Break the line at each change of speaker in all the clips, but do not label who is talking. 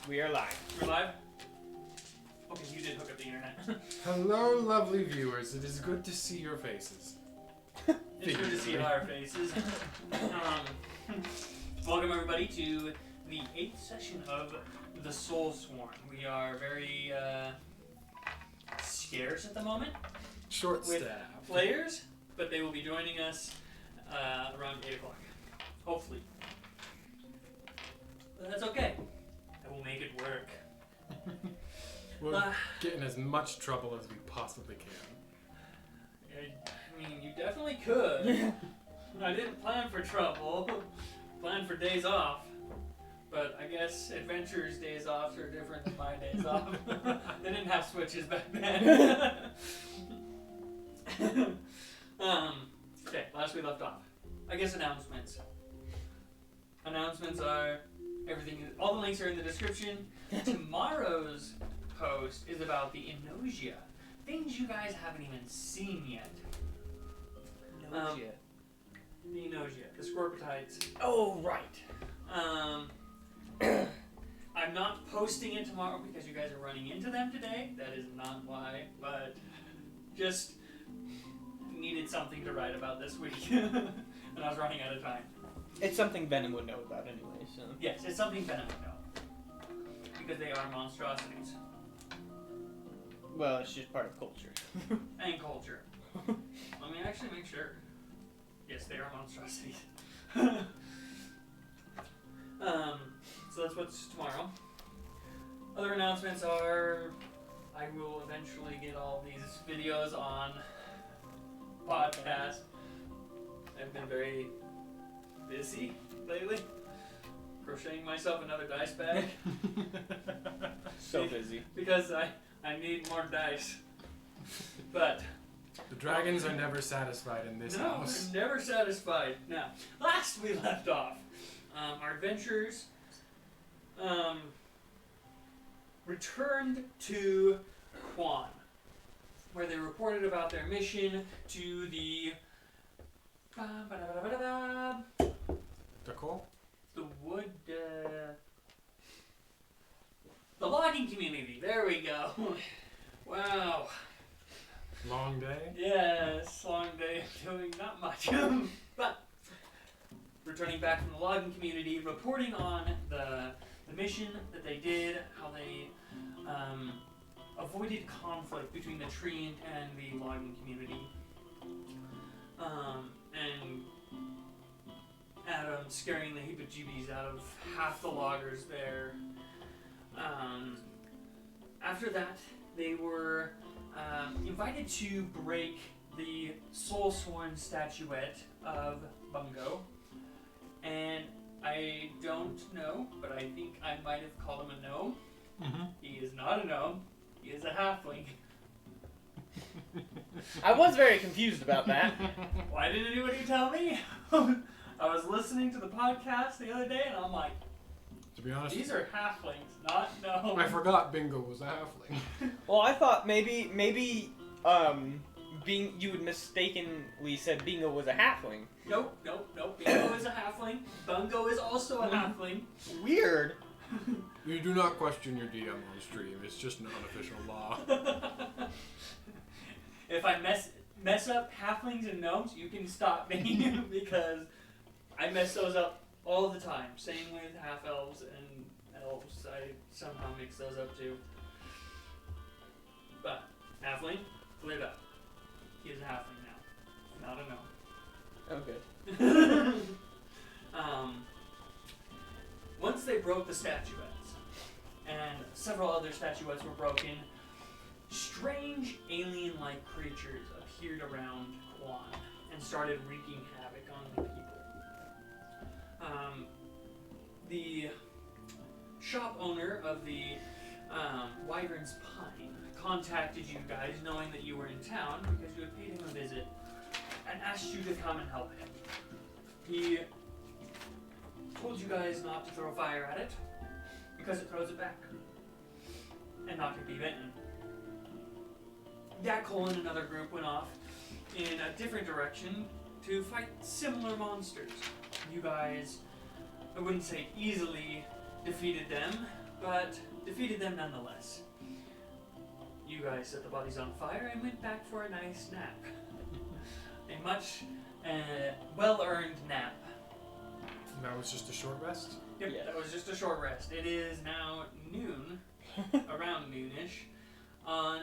we are live.
We're live? Okay, you did hook up the internet.
Hello, lovely viewers. It is good to see your faces.
It's good to see our faces. Welcome everybody to the 8th session of the Soul Sworn. We are very scarce at the moment
Short
with
staff.
players, but they will be joining us around 8 o'clock. Hopefully. But that's okay. I will make it work.
We'll get in as much trouble as we possibly can.
I mean, you definitely could. I didn't plan for trouble. Planned for days off. But I guess adventurers' days off are different than my days off. They didn't have switches back then. Okay, last we left off. I guess announcements. Announcements are everything. All the links are in the description. Tomorrow's post is about the Enosia. Things you guys haven't even seen yet.
Enosia.
The Enosia, the Scorpiotides.
Oh, right.
I'm not posting it tomorrow because you guys are running into them today. That is not why, but just needed something to write about this week. And I was running out of time.
It's something Venom would know about anyway, so.
Yes, it's something Venom would know. Because they are monstrosities.
Well, it's just part of culture.
And culture. Let me actually make sure. Yes, they are monstrosities. So that's what's tomorrow. Other announcements are I will eventually get all these videos on podcast. I've been very busy lately. Crocheting myself another dice bag.
So busy.
Because I need more dice. But
The dragons are never satisfied in this house.
we're never satisfied. Now, last we left off, our adventurers returned to Quan, where they reported about their mission to the
D'accord?
the wood, the logging community. There we go. Wow.
Long day?
Yes, long day of doing not much. But returning back from the logging community, reporting on the mission that they did, how they avoided conflict between the tree and the logging community. And Adam scaring the heebie-jeebies out of half the loggers there. After that, they were invited to break the Soul Sworn statuette of Bungo. And I don't know, but I think I might have called him a gnome.
Mm-hmm.
He is not a gnome. He is a halfling.
I was very confused about that.
Why didn't anybody tell me? I was listening to the podcast the other day, and I'm like,
To be honest,
these are halflings, not gnomes.
I forgot Bingo was a halfling.
Well, I thought maybe, you had mistakenly said Bingo was a halfling.
Nope. Bingo is a halfling. Bungo is also a halfling.
Weird.
You do not question your DM on stream. It's just an unofficial law.
If I mess up halflings and gnomes, you can stop me because I mess those up all the time. Same with half elves and elves. I somehow mix those up too. But halfling, cleared up. He is a halfling now, not a gnome.
Okay.
Once they broke the statuettes, and several other statuettes were broken, strange alien-like creatures appeared around Quan and started wreaking havoc on the people. The shop owner of the Wyvern's Pine contacted you guys knowing that you were in town because you had paid him a visit and asked you to come and help him. He told you guys not to throw fire at it because it throws it back and not to be bitten. Dakol and another group went off in a different direction to fight similar monsters. You guys, I wouldn't say easily defeated them, but defeated them nonetheless. You guys set the bodies on fire and went back for a nice nap. A much well-earned nap.
That was just a short rest?
Yep,
Yeah.
that was just a short rest. It is now noon, around noonish, on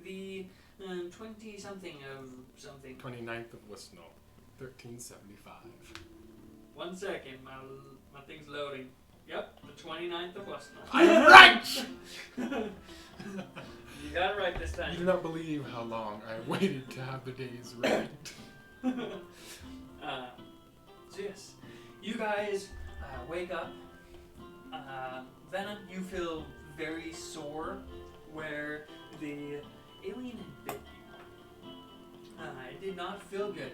the 20-something of something.
29th of Wisnall, 1375.
1 second, my thing's loading. Yep, the 29th of Wisnall.
I'm right!
You got it right this
You
time.
do not believe how long I waited to have the days right.
So yes, you guys wake up. Venom, you feel very sore where the alien had bit you. It did not feel good.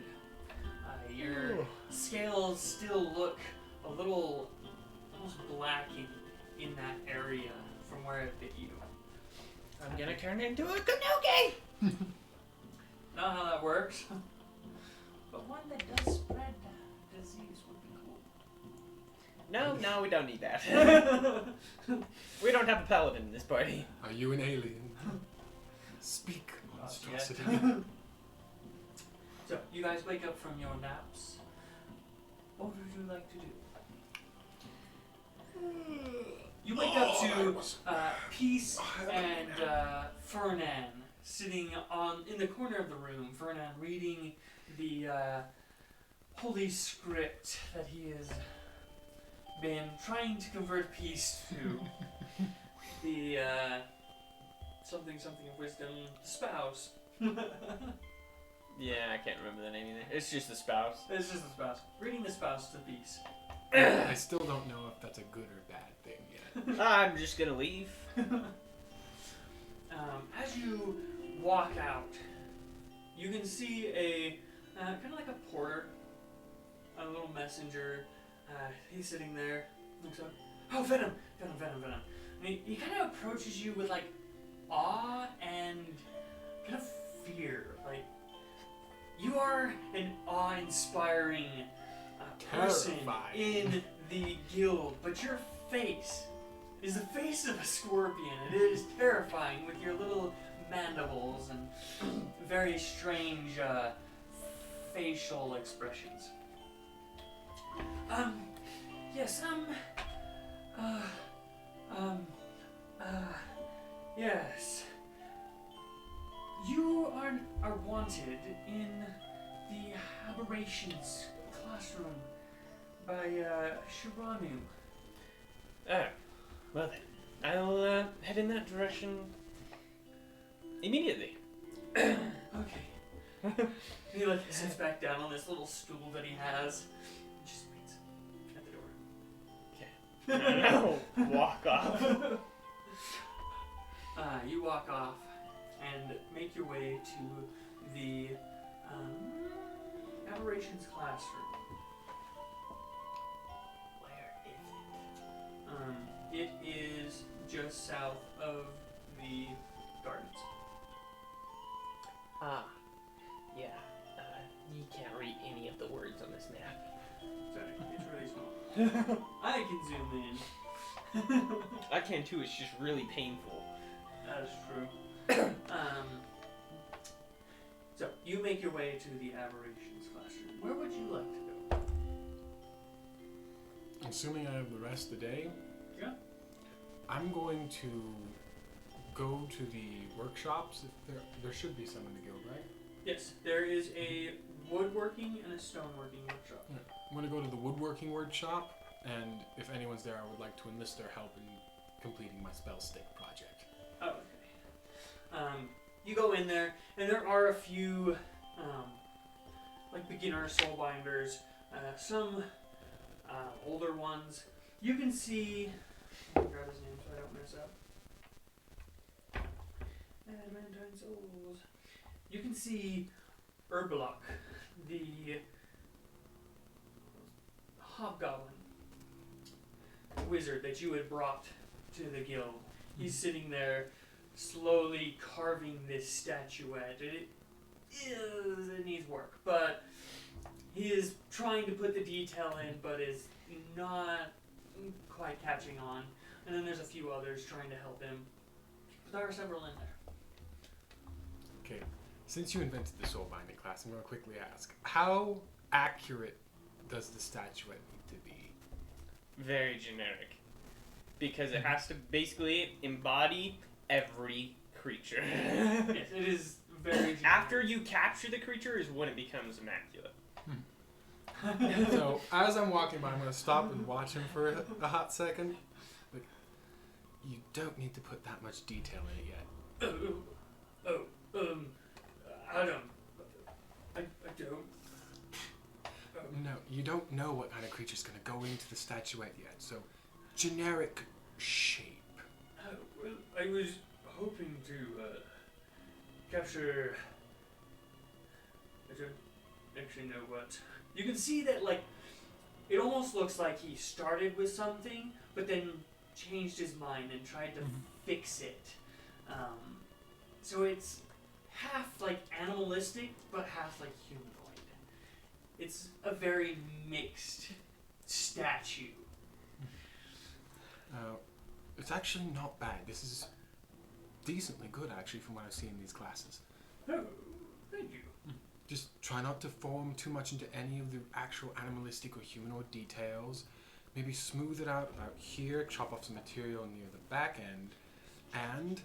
Your scales still look a little almost black in that area from where it bit you.
I'm gonna turn into a Kanuki!
Not how that works. But one that does spread disease would be cool.
No, we don't need that. We don't have a paladin in this party.
Are you an alien? Speak, monstrosity.
So, you guys wake up from your naps. What would you like to do? You wake up to Peace and Fernan sitting in the corner of the room. Fernan reading the holy script that he has been trying to convert Peace to. The something of wisdom spouse.
Yeah, I can't remember the name either. It's just the spouse.
It's just the spouse. Reading the spouse to Peace.
I still don't know if that's a good or bad thing yet.
I'm just gonna leave.
As you walk out, you can see a kind of like a porter, a little messenger. He's sitting there, looks up. Oh, Venom! And he kind of approaches you with like awe and kind of fear. Like, you are an awe-inspiring person
Terrifying.
in the guild, but your face is the face of a scorpion. It is terrifying with your little mandibles and very strange facial expressions. Yes, yes. You are wanted in the aberrations classroom by Shiranu.
Oh, well then. I'll head in that direction immediately.
Okay. He like sits back down on this little stool that he has and just waits at the door.
No, walk off.
You walk off and make your way to the aberrations classroom. Where is it? It is just south of the gardens.
Ah, yeah. You can't read any of the words on this map.
Sorry, it's really small. I can zoom in.
I can too, it's just really painful.
That is true. So, you make your way to the aberrations classroom. Where would you like to go?
Assuming I have the rest of the day,
Yeah.
I'm going to go to the workshops. If there should be some in the guild, right?
Yes, there is a woodworking and a stoneworking workshop.
Yeah. I'm going to go to the woodworking workshop, and if anyone's there, I would like to enlist their help in completing my spell stick project.
Oh, okay. You go in there, and there are a few, like beginner soulbinders, some older ones. You can see. Let me grab his name so I don't mess up. Adamantine Souls. You can see Urbalok, the hobgoblin wizard that you had brought to the guild. He's sitting there slowly carving this statuette. It needs work, but he is trying to put the detail in, but is not quite catching on. And then there's a few others trying to help him. But there are several in there.
Okay, since you invented the soul binding class, I'm going to quickly ask, how accurate does the statuette need to be?
Very generic. Because it has to basically embody every creature.
Yes, it is very generic.
After you capture the creature is when it becomes immaculate.
So, as I'm walking by, I'm going to stop and watch him for a hot second. Like, you don't need to put that much detail in it yet.
Adam. I don't.
No, you don't know what kind of creature's going to go into the statuette yet, so generic shape.
Well, I was hoping to capture. I don't actually know what. You can see that, like, it almost looks like he started with something, but then changed his mind and tried to fix it. So it's half like animalistic, but half like humanoid. It's a very mixed statue.
It's actually not bad. This is decently good, actually, from what I've seen in these classes.
Oh, thank you.
Just try not to form too much into any of the actual animalistic or humanoid details. Maybe smooth it out about here, chop off some material near the back end, and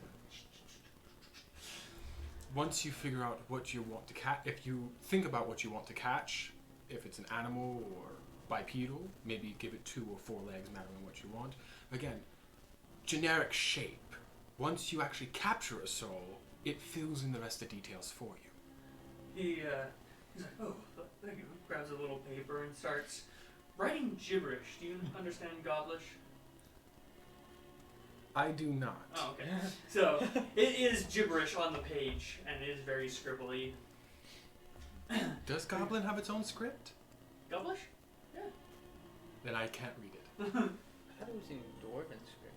once you figure out what you want to catch, if you think about what you want to catch, if it's an animal or bipedal, maybe give it 2 or 4 legs, mattering what you want. Again, generic shape. Once you actually capture a soul, it fills in the rest of the details for you.
He's like, oh, thank you. Grabs a little paper and starts writing gibberish. Do you understand Goblish?
I do not.
Oh, okay. So, it is gibberish on the page, and it is very scribbly.
Does Goblin have its own script?
Goblish? Yeah.
Then I can't read it.
I thought it was in Dwarven script.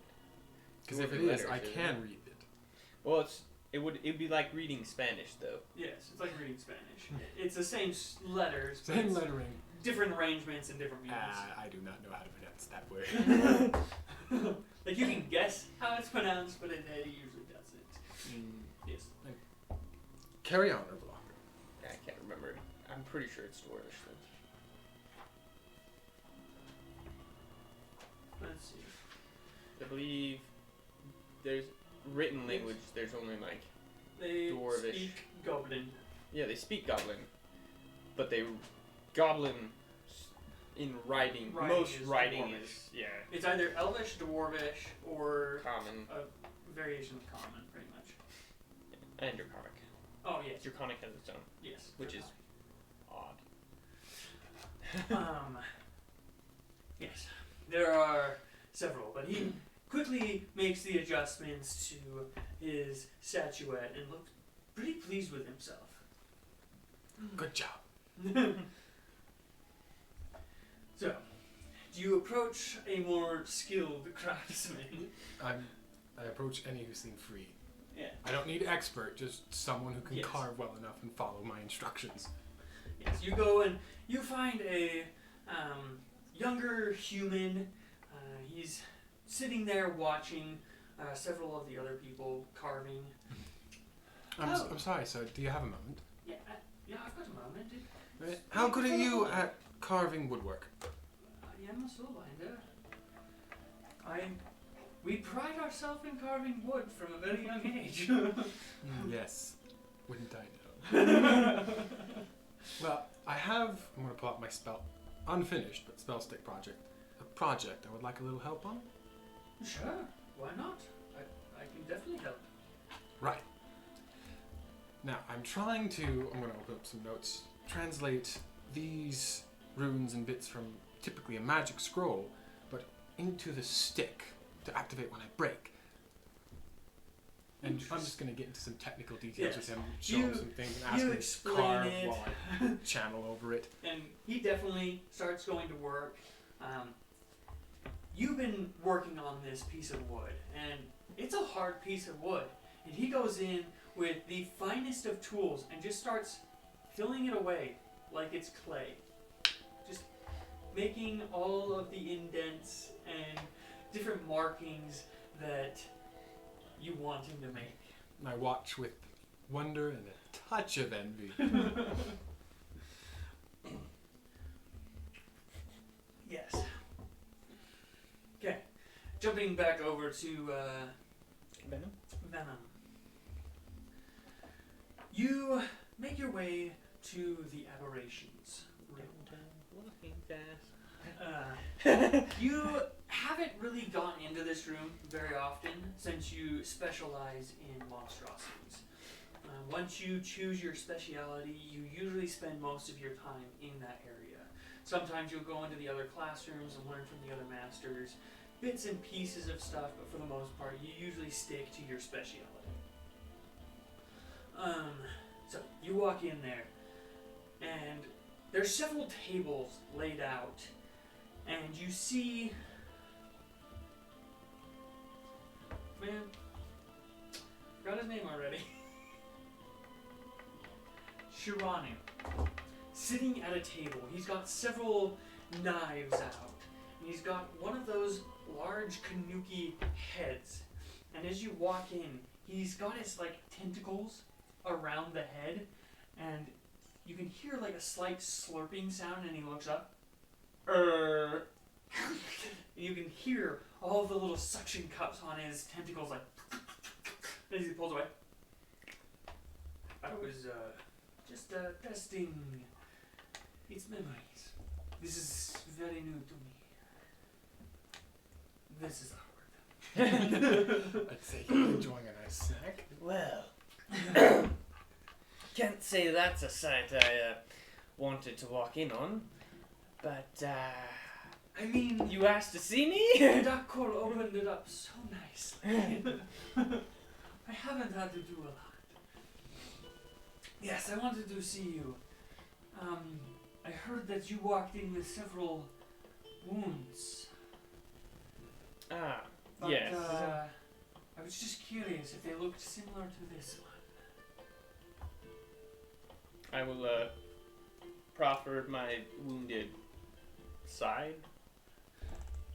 Because if it is, I can read it.
Well, it'd be like reading Spanish, though.
Yes, it's like reading Spanish. It's the same letters, but
Same
it's
lettering.
different arrangements and different meanings.
I do not know how to pronounce that word.
Like, you can guess how it's pronounced, but it usually doesn't. Yes.
Carry on, Herblocker.
I can't remember. I'm pretty sure it's Dwarvish, though.
Let's see.
I believe there's written language, there's only like
They
Dwarvish.
speak Goblin.
Yeah, they speak Goblin, but Goblin in writing most
is
writing
Dwarvish.
is
It's either Elvish, Dwarvish, or
common
a variation of Common, pretty much.
and Draconic.
Oh, yes.
Draconic has its own,
Yes.
which is odd.
Yes. There are several, but he quickly makes the adjustments to his statuette and looks pretty pleased with himself.
Good job.
So, do you approach a more skilled craftsman?
I approach any who seem free.
Yeah.
I don't need expert, just someone who can
Yes.
carve well enough and follow my instructions.
Yes, you go and you find a younger human. He's sitting there watching several of the other people carving.
I'm sorry, sir. Do you have a moment?
Yeah, I've got a moment.
How good are you at carving woodwork?
I am a soulbinder. We pride ourselves in carving wood from a very young age.
Yes. Wouldn't I know? Well, I'm going to pull out my spell, unfinished, but spell stick project. A project I would like a little help on.
Sure, why not? I can definitely help.
Right. Now, I'm going to open up some notes, translate these runes and bits from typically a magic scroll, but into the stick to activate when I break. And I'm just going to get into some technical details with him, show him some things, and ask him to
explain
carve
it.
while I channel over it.
And he definitely starts going to work. You've been working on this piece of wood, and it's a hard piece of wood. And he goes in with the finest of tools and just starts filling it away like it's clay. Just making all of the indents and different markings that you want him to make.
I watch with wonder and a touch of envy.
Yes. Okay. Jumping back over to
Venom?
Venom. You make your way to the aberrations room.
Walking fast.
You haven't really gotten into this room very often since you specialize in monstrosities. Once you choose your speciality, you usually spend most of your time in that area. Sometimes you'll go into the other classrooms and learn from the other masters, bits and pieces of stuff, but for the most part, you usually stick to your speciality. So you walk in there, and there's several tables laid out, and you see, man, forgot his name already. Shiranu, sitting at a table. He's got several knives out, and he's got one of those large kanuki heads. And as you walk in, he's got his like tentacles around the head, and you can hear like a slight slurping sound, and he looks up. And you can hear all the little suction cups on his tentacles like as he pulls away. I was just testing its memories. This is very new to me. This is awkward.
I'd say you're enjoying a nice snack.
Well, can't say that's a sight I wanted to walk in on, but
I mean,
you asked to see me?
Dakor opened it up so nicely. I haven't had to do a lot. Yes, I wanted to see you. I heard that you walked in with several wounds.
Ah,
But,
yes.
I was just curious if they looked similar to this one.
I will proffer my wounded side.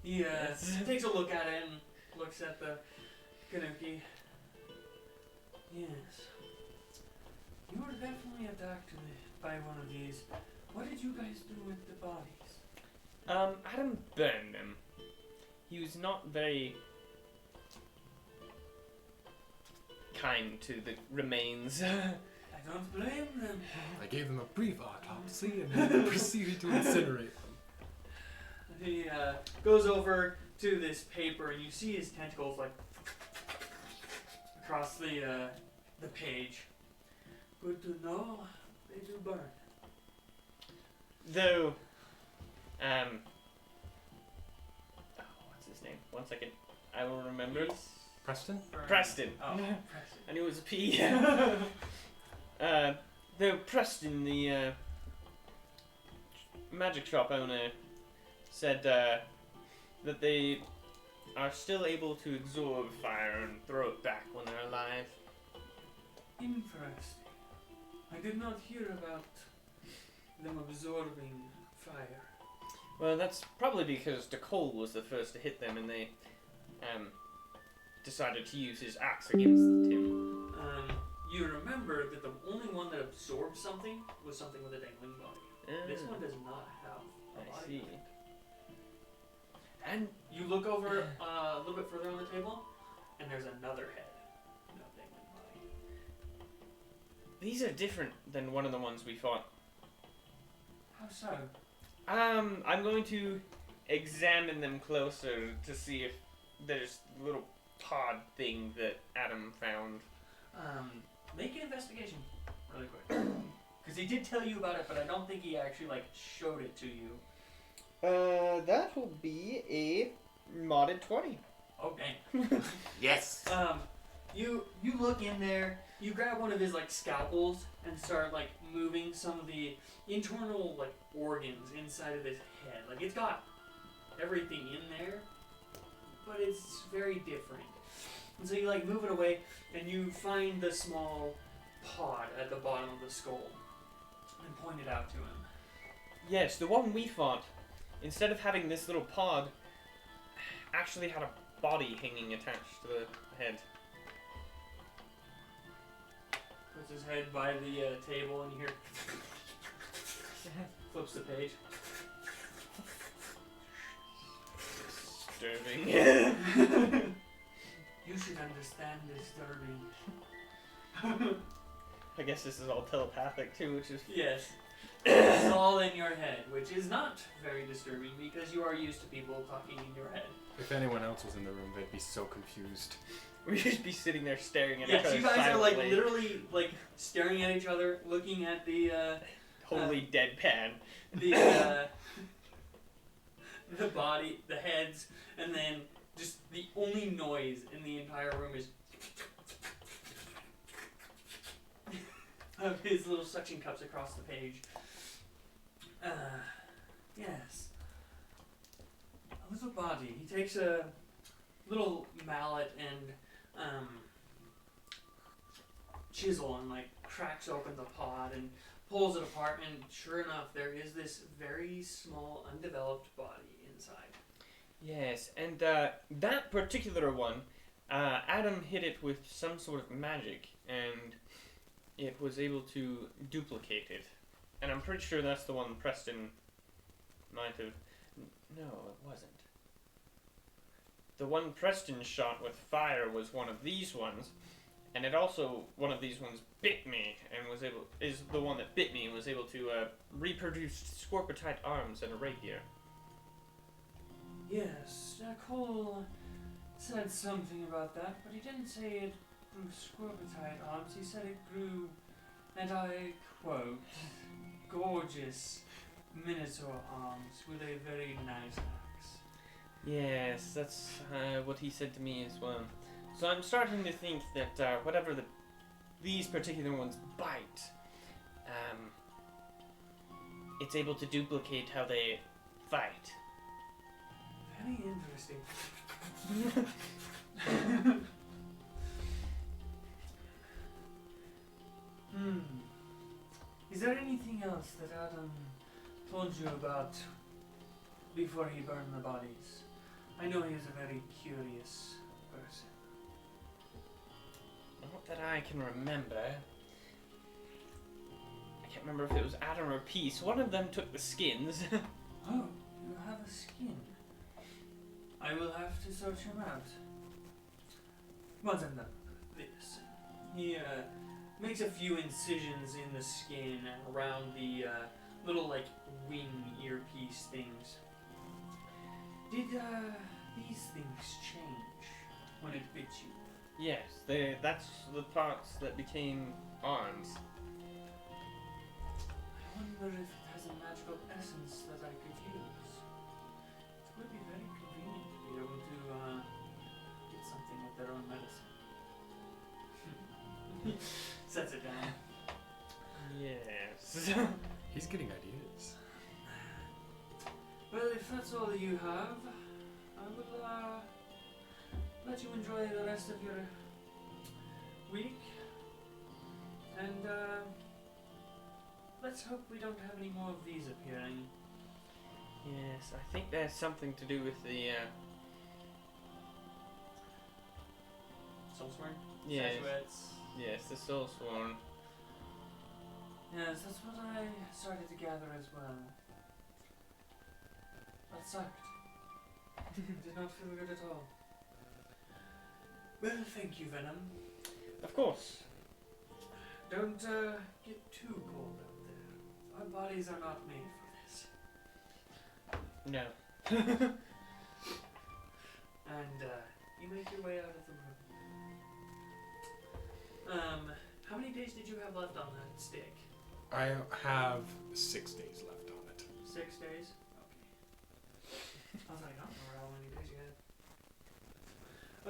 He takes a look at it and looks at the Kanuki. Yes. You were definitely attacked by one of these. What did you guys do with the bodies?
Adam burned them. He was not very kind to the remains.
I don't blame them.
I gave them a brief autopsy and then proceeded to incinerate them.
He goes over to this paper, and you see his tentacles like across the page. Good to know they do burn.
Though, what's his name? 1 second. I will remember.
Preston?
Preston.
Oh, Preston.
I knew it was a P. Though Preston, the magic shop owner, said that they are still able to absorb fire and throw it back when they're alive.
Interesting. I did not hear about them absorbing fire.
Well, that's probably because Dakol was the first to hit them, and they decided to use his axe against him.
You remember that the only one that absorbed something was something with a dangling body. This one does not have a
I
body.
see.
And you look over a little bit further on the table, and there's another head. No dangling body.
These are different than one of the ones we fought.
How so?
I'm going to examine them closer to see if there's a little pod thing that Adam found.
Make an investigation really quick. Because he did tell you about it, but I don't think he actually showed it to you.
That will be a modded 20.
Oh dang.
Yes!
You look in there, you grab one of his scalpels and start moving some of the internal organs inside of his head. It's got everything in there, but it's very different. And so you move it away, and you find the small pod at the bottom of the skull and point it out to him.
Yes, the one we fought instead of having this little pod, actually had a body hanging attached to the head.
Puts his head by the table and you hear flips the page.
Disturbing.
You should understand disturbing.
I guess this is all telepathic too, which is
Yes. It's all in your head, which is not very disturbing because you are used to people talking in your head.
If anyone else was in the room, they'd be so confused.
we'd just be sitting there staring at each
Yes,
other
you guys are like
silently,
literally like staring at each other, looking at the
totally deadpan.
the body, the heads, and then just the only noise in the entire room is of his little suction cups across the page. Yes. A little body. He takes a little mallet and chisel and like cracks open the pod and pulls it apart, and sure enough there is this very small undeveloped body inside.
Yes, and that particular one, Adam hit it with some sort of magic, and it was able to duplicate it. And I'm pretty sure that's the one Preston might have... No, it wasn't. The one Preston shot with fire was one of these ones, and it also, one of these ones bit me, and is the one that bit me and was able to reproduce scorpitite arms and a rapier.
Yes, Cole said something about that, but he didn't say it grew scorpitite arms. He said it grew, and I quote, gorgeous minotaur arms with a very nice axe.
Yes, that's what he said to me as well. So I'm starting to think that whatever these particular ones bite, it's able to duplicate how they fight.
Very interesting. Is there anything else that Adam told you about before he burned the bodies? I know he is a very curious person.
Not that I can remember. I can't remember if it was Adam or Peace. One of them took the skins.
Oh, you have a skin. I will have to search him out. Once I'm done with this, he makes a few incisions in the skin around the little like wing earpiece things. Did these things change when it bit you?
Yes, that's the parts that became arms.
I wonder if it has a magical essence that I could use. It would be very convenient to be able to get something with their own medicine. Sets it down.
Yes.
He's getting ideas.
Well, if that's all you have, I will let you enjoy the rest of your week. And let's hope we don't have any more of these appearing.
Yes, I think there's something to do with the
Soulsworn?
yes,
Statuettes.
yes, the Soulsworn.
Yes, that's what I started to gather as well. That sucked. Did not feel good at all. Well, thank you, Venom.
Of course.
Don't get too cold out there. Our bodies are not made for this.
No.
And you make your way out of the room. How many days did you have left on that stick?
I have 6 days left on it.
6 days? Okay. I was like, I don't remember how many days you had.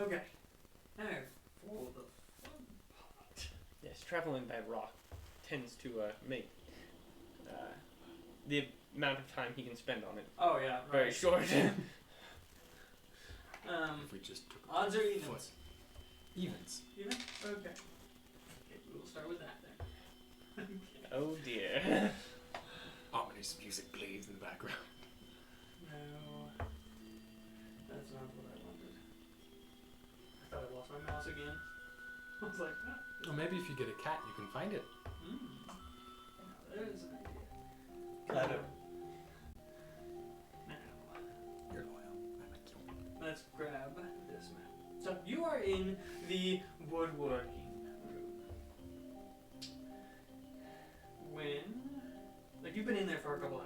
Okay. Now, for the fun part.
Yes, traveling by rock tends to make the amount of time he can spend on it
Oh, yeah. Right.
very short.
If we just took
Odds or evens?
foot. Evens.
Even? Okay. Okay, we'll start with that then.
Oh dear.
Ominous music plays in the background.
not what I wanted. I thought I lost my mouse again. I was like, ah.
Well, maybe if you get a cat, you can find it.
Now, there's an idea.
Got it.
Now,
You're loyal. I like you.
let's grab this map. So you are in the woodworking room. Like you've been in there for a couple hours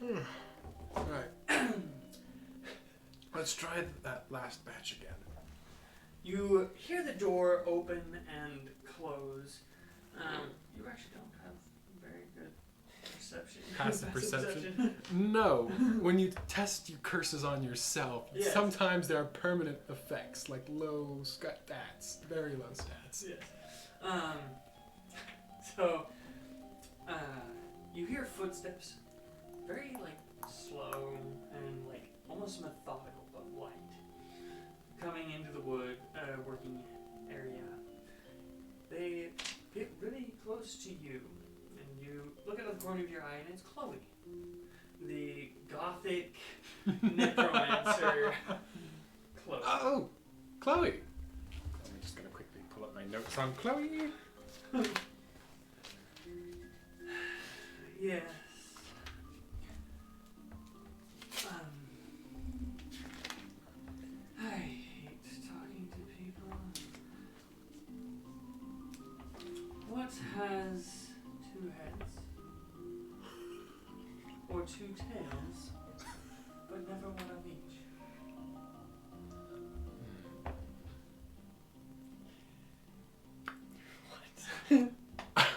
now.
Right. Let's try that last batch again.
You hear the door open and close. You actually don't have very good perception.
Passive perception? No. When you test your curses on yourself,
Yes.
sometimes there are permanent effects, like low stats, very low stats.
Yes. So, you hear footsteps, very like slow and like almost methodical but light, coming into the working area. They get really close to you, and you look out of the corner of your eye, and it's Chloe, the gothic necromancer. Chloe.
Oh, Chloe. I'm just gonna quickly pull up my notes on Chloe.
Yes. I hate talking to people. What has two heads? Or two tails, but never one of each?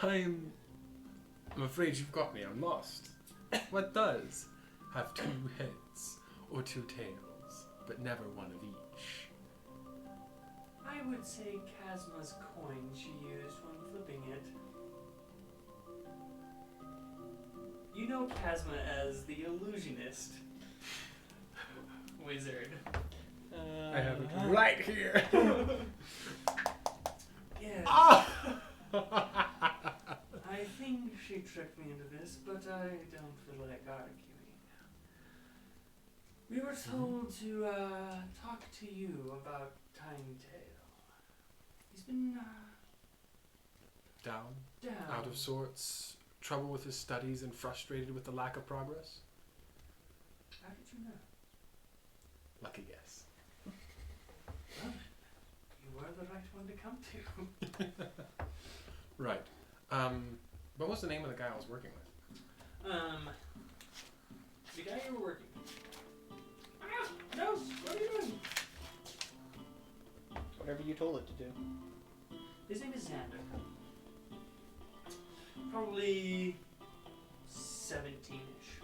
I'm afraid you've got me. I'm lost. What does have two heads or two tails, but never one of each?
I would say Kazma's coin she used when flipping it. You know Kazma as the illusionist wizard.
I have it right here.
Yes.
Ah!
I think she tricked me into this, but I don't feel like arguing. We were told to talk to you about Tiny Tail. He's been
Down,
down.
out of sorts, trouble with his studies, and frustrated with the lack of progress?
How did you know?
Lucky guess.
Well, you were the right one to come to.
Right. What was the name of the guy I was working with?
The guy you were working with. Ah, no, what are you doing?
Whatever you told it to do.
His name is Xander. Probably 17-ish.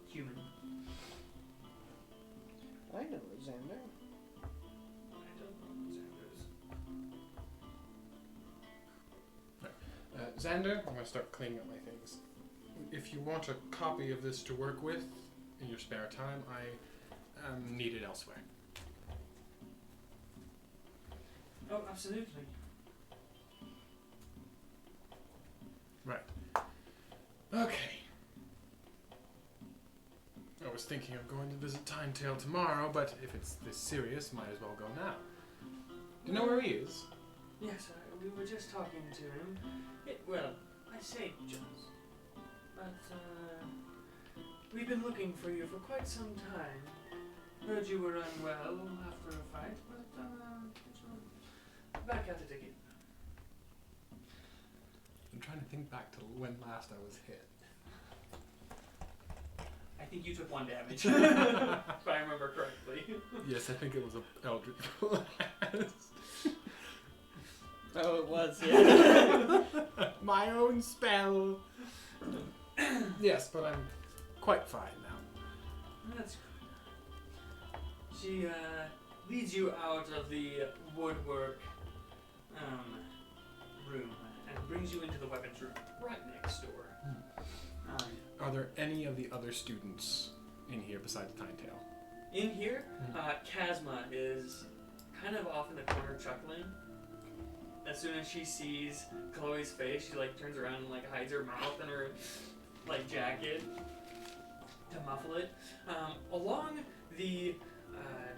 Human.
I know Xander.
I don't know Xander's.
Xander, I'm going to start cleaning up my things. If you want a copy of this to work with in your spare time, I need it elsewhere.
Oh, absolutely.
Right. Okay. I was thinking of going to visit Timetail tomorrow, but if it's this serious, might as well go now. Do you know where he is?
Yes, we were just talking to him. Well, I say just. But, we've been looking for you for quite some time. Heard you were unwell after a fight, but, back at it again.
I'm trying to think back to when last I was hit.
I think you took 1 damage, if I remember correctly.
Yes, I think it was a Eldritch Blast.
Oh, it was, yeah.
My own spell. Yes, but I'm quite fine now.
That's good. She leads you out of the woodwork room and brings you into the weapons room right next door.
Are there any of the other students in here besides Timetail?
In here, Kazma is kind of off in the corner chuckling. As soon as she sees Chloe's face, she like turns around and like hides her mouth in her like jacket. to muffle it. Along the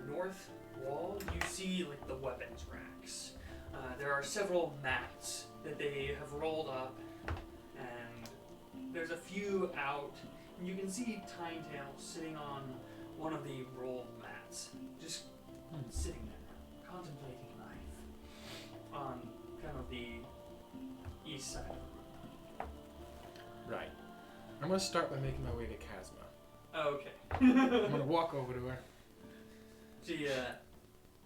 north wall, you see like the weapons racks. There are several mats that they have rolled up, and there's a few out. And you can see Tinetail sitting on one of the rolled mats, just sitting there, contemplating life on kind of the east side of the room.
Right. I'm gonna start by making my way to Kazma.
Okay.
I'm gonna walk over to her.
She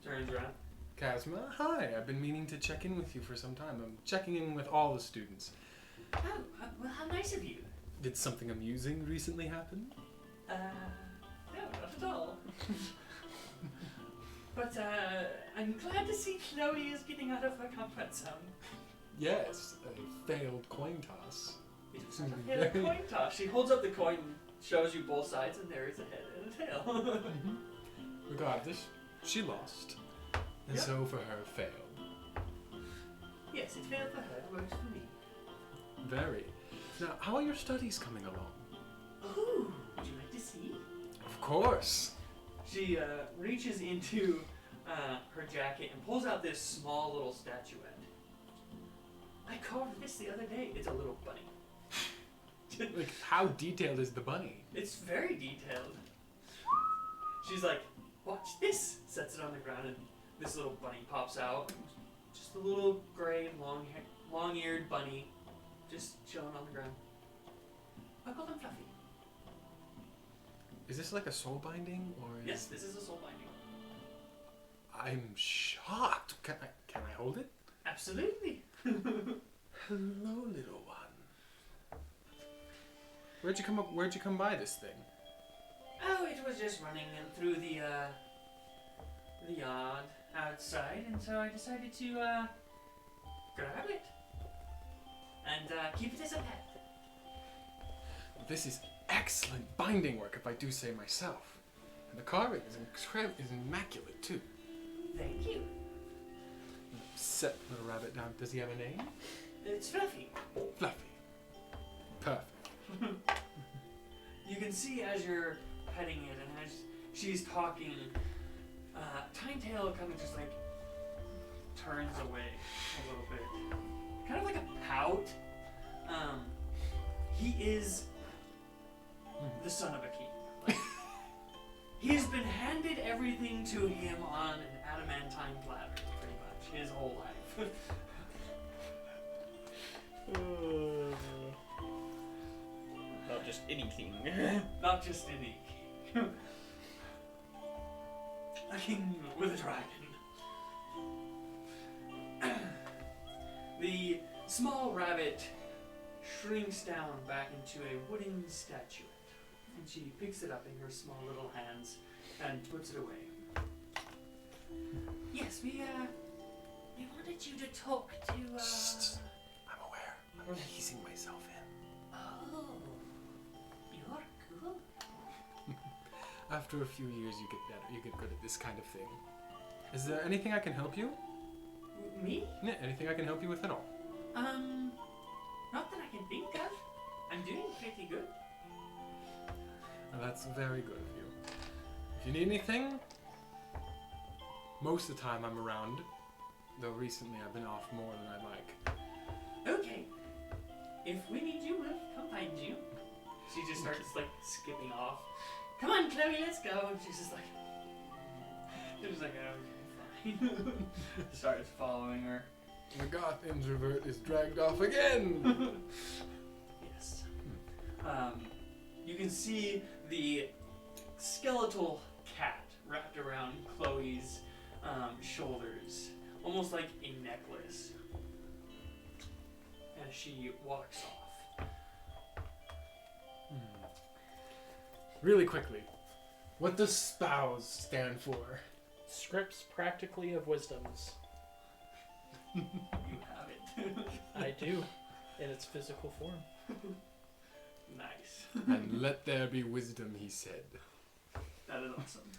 turns around.
Kazma, hi. I've been meaning to check in with you for some time. I'm checking in with all the students.
Oh, well, how nice of you.
Did something amusing recently happen?
No, not at all. But I'm glad to see Chloe is getting out of her comfort zone.
Yes, a failed coin toss.
It was not a failed coin toss. She holds up the coin, shows you both sides, and there is a head and a tail.
Regardless, she lost. And
Yep.
so for her, failed.
Yes, it failed for her. It works for me.
Very. Now, how are your studies coming along?
Ooh, would you like to see?
Of course.
She reaches into her jacket and pulls out this small little statuette. I carved this the other day. It's a little bunny.
Like, how detailed is the bunny?
It's very detailed. She's like, watch this. Sets it on the ground and this little bunny pops out. Just a little gray, long-eared bunny just chilling on the ground. I call him Fluffy.
Is this like a soul binding, or is...
Yes, this is a soul binding.
I'm shocked. Can I hold it?
Absolutely.
Hello, little one. Where'd you come by this thing?
Oh, it was just running through the yard outside, and so I decided to grab it and keep it as a pet.
This is excellent binding work, if I do say myself. And the carving is immaculate too.
Thank you.
Set little rabbit down. Does he have a name?
It's Fluffy.
Fluffy. Perfect.
You can see as you're petting it and as she's talking, Tinetail kind of just like turns away a little bit. Kind of like a pout. He is the son of a king. Like, he's been handed everything to him on an adamantine platter, pretty much, his whole life.
Not just anything.
Not just any king. A king with a dragon. The small rabbit shrinks down back into a wooden statuette, and she picks it up in her small little hands and puts it away. Yes, we wanted you to talk to,
Shh. I'm aware. I'm easing myself in.
Oh, you're cool.
After a few years, you get better. You get good at this kind of thing. Is there anything I can help you?
Me?
Yeah, anything I can help you with at all?
Not that I can think of. I'm doing pretty good.
Well, that's very good of you. If you need anything, most of the time I'm around. Though recently I've been off more than I like.
Okay. If we need you, we'll come find you. She just starts like skipping off. Come on, Chloe, let's go. And she's just like, okay, fine. Starts following her.
The goth introvert is dragged off again.
Yes. You can see the skeletal cat wrapped around Chloe's shoulders, almost like a necklace, as she walks off.
Really quickly, what does SPOUS stand for?
Scripts practically of wisdoms.
You have it.
I do, in its physical form.
Nice.
And let there be wisdom, he said.
That is awesome.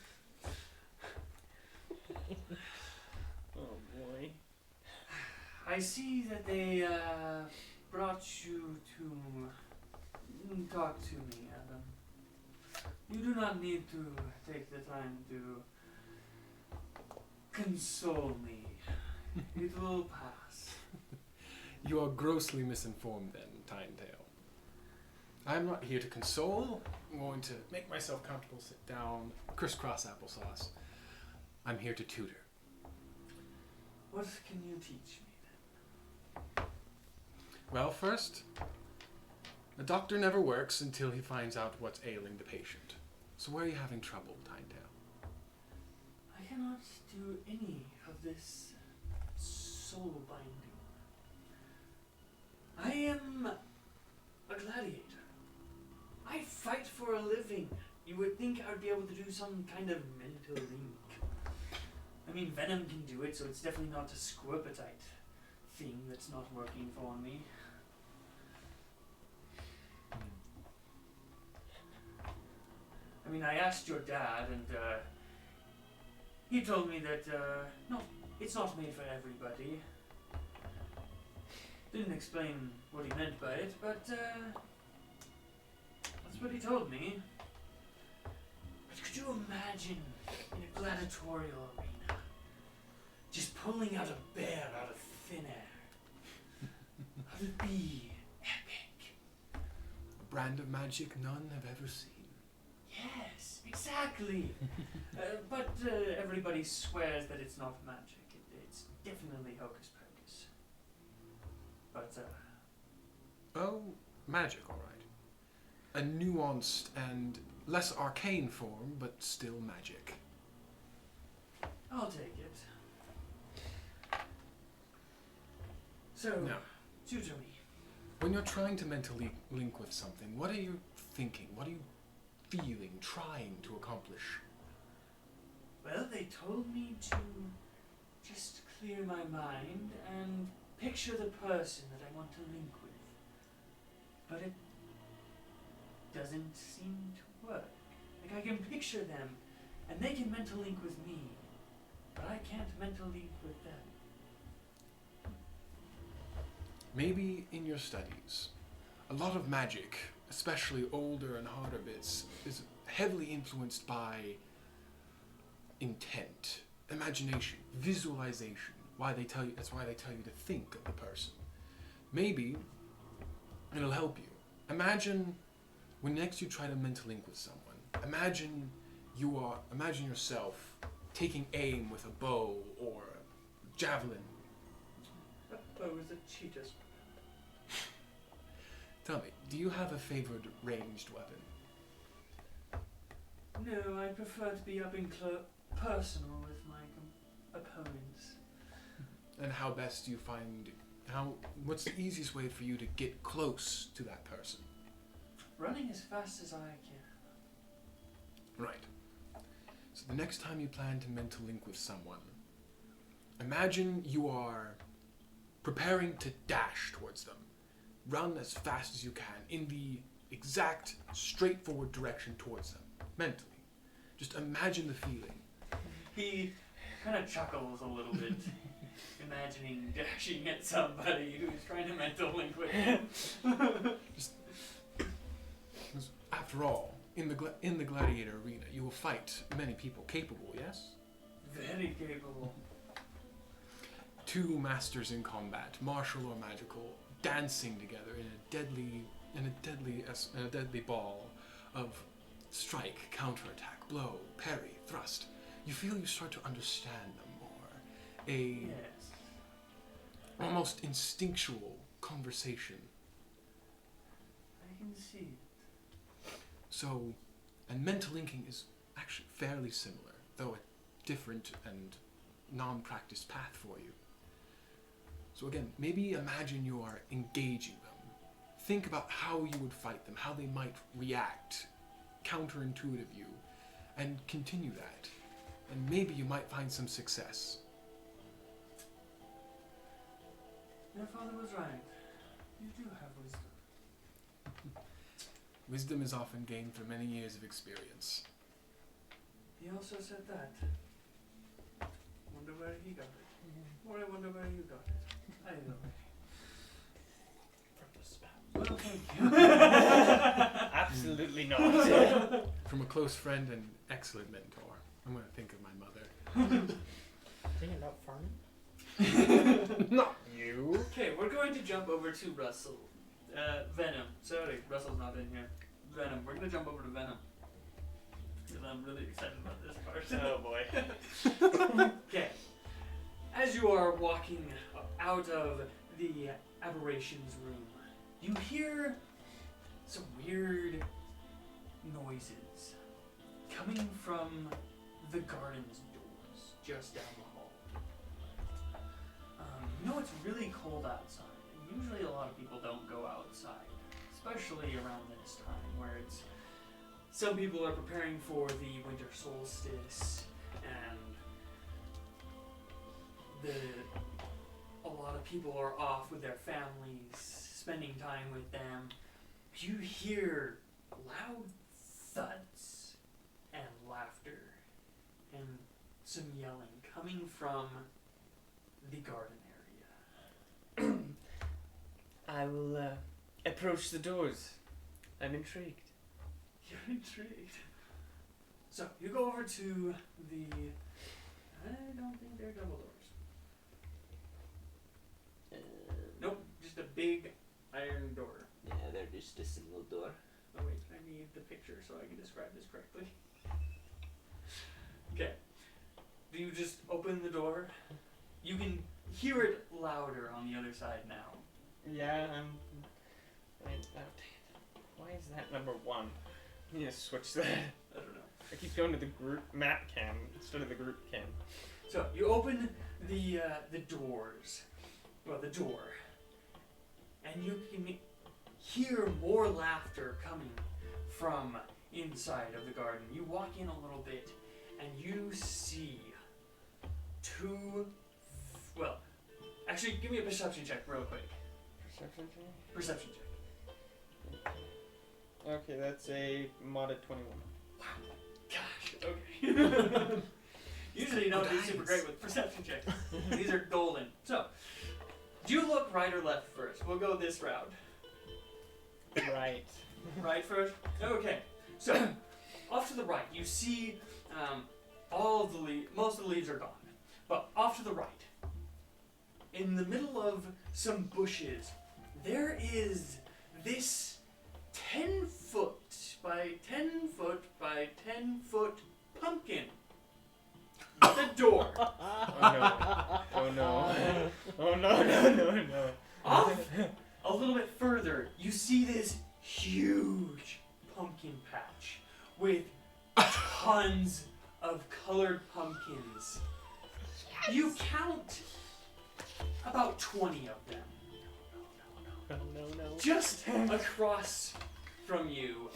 Oh boy.
I see that they brought you to talk to me, Adam. You do not need to take the time to console me. It will pass.
You are grossly misinformed then, Tinetail. I am not here to console. I'm going to make myself comfortable, sit down, crisscross applesauce. I'm here to tutor.
What can you teach me then?
Well, first, a doctor never works until he finds out what's ailing the patient. So where are you having trouble, Tinetail?
I cannot do any of this soul binding. I am a gladiator. I fight for a living. You would think I would be able to do some kind of mental link. I mean, venom can do it, so it's definitely not a squirpetite thing that's not working for me. I mean, I asked your dad, and he told me that, no, it's not made for everybody. Didn't explain what he meant by it, but that's what he told me. But could you imagine in a gladiatorial arena, just pulling out a bear out of thin air? That would be epic.
A brand of magic none have ever seen.
Yes, exactly. But everybody swears that it's not magic. It's definitely hocus pocus. But,
Oh, magic, all right. A nuanced and less arcane form, but still magic.
I'll take it. So,
Now,
tutor me.
when you're trying to mentally link with something, what are you thinking? What are you feeling, trying to accomplish?
Well, they told me to just clear my mind and picture the person that I want to link with. But it doesn't seem to work. Like, I can picture them, and they can mental link with me, but I can't mental link with them.
Maybe in your studies, a lot of magic, especially older and harder bits, is heavily influenced by intent, imagination, visualization. That's why they tell you to think of the person. Maybe it'll help you. Imagine when next you try to mental link with someone. Imagine yourself taking aim with a bow or a javelin.
A bow is a cheetah's.
Tell me, do you have a favored ranged weapon?
No, I prefer to be up in personal with my opponents.
And how best do you find, what's the easiest way for you to get close to that person?
Running as fast as I can.
Right. So the next time you plan to mental link with someone, imagine you are preparing to dash towards them. Run as fast as you can in the exact straightforward direction towards them, mentally. Just imagine the feeling.
He kind of chuckles a little bit, imagining dashing at somebody who's trying to mental link with him.
After all, in the gladiator arena, you will fight many people capable, yes?
Very capable.
Two masters in combat, martial or magical, dancing together in a deadly ball of strike, counterattack, blow, parry, thrust. You feel you start to understand them more.
Yes.
Almost instinctual conversation.
I can see it.
So, and mental linking is actually fairly similar, though a different and non-practiced path for you. So again, maybe imagine you are engaging them. Think about how you would fight them, how they might react, counterintuitive you, and continue that. And maybe you might find some success.
Your father was right. You do have wisdom.
Wisdom is often gained through many years of experience.
He also said that. Wonder where he got it. Or I wonder where you got it. Either way.
From the spout.
Well, thank you.
Absolutely not.
From a close friend and excellent mentor. I'm going to think of my mother.
Thinking about farming?
Not you.
Okay, we're going to jump over to Russell. Venom. Sorry, Russell's not in here. Venom. We're going to jump over to Venom. Because I'm really excited about this part.
Oh boy.
Okay. As you are walking out of the aberrations room, you hear some weird noises coming from the garden's doors just down the hall. You know it's really cold outside, and usually a lot of people don't go outside, especially around this time where it's some people are preparing for the winter solstice and a lot of people are off with their families, spending time with them. You hear loud thuds and laughter and some yelling coming from the garden area.
I will approach the doors. I'm intrigued.
You're intrigued. So you go over to the. I don't think they're double doors. Nope, just a big iron door.
Yeah, they're just a single door.
Oh wait, I need the picture so I can describe this correctly. Okay. Do you just open the door? You can hear it louder on the other side now.
Yeah, why is that number 1? I need to switch that.
I don't know.
I keep going to the group map cam instead of the group cam.
So you open the doors, well, the door, and you can hear more laughter coming from inside of the garden. You walk in a little bit, and you see two. Well, actually, give me a perception check real quick.
Perception check?
Perception check.
Okay, that's a modded 21.
Wow. Gosh. Okay. Usually you don't do super great with perception checks. These are golden. So, do you look right or left first? We'll go this route.
Right.
Right first? Okay. So, off to the right, you see all of the leaves, most of the leaves are gone. But off to the right, in the middle of some bushes, there is this 10 foot by 10 foot by 10 foot pumpkin. The door.
Oh no. Oh no.
Off a little bit further, you see this huge pumpkin patch with tons of colored pumpkins. You count about 20 of them.
No.
Just across from you,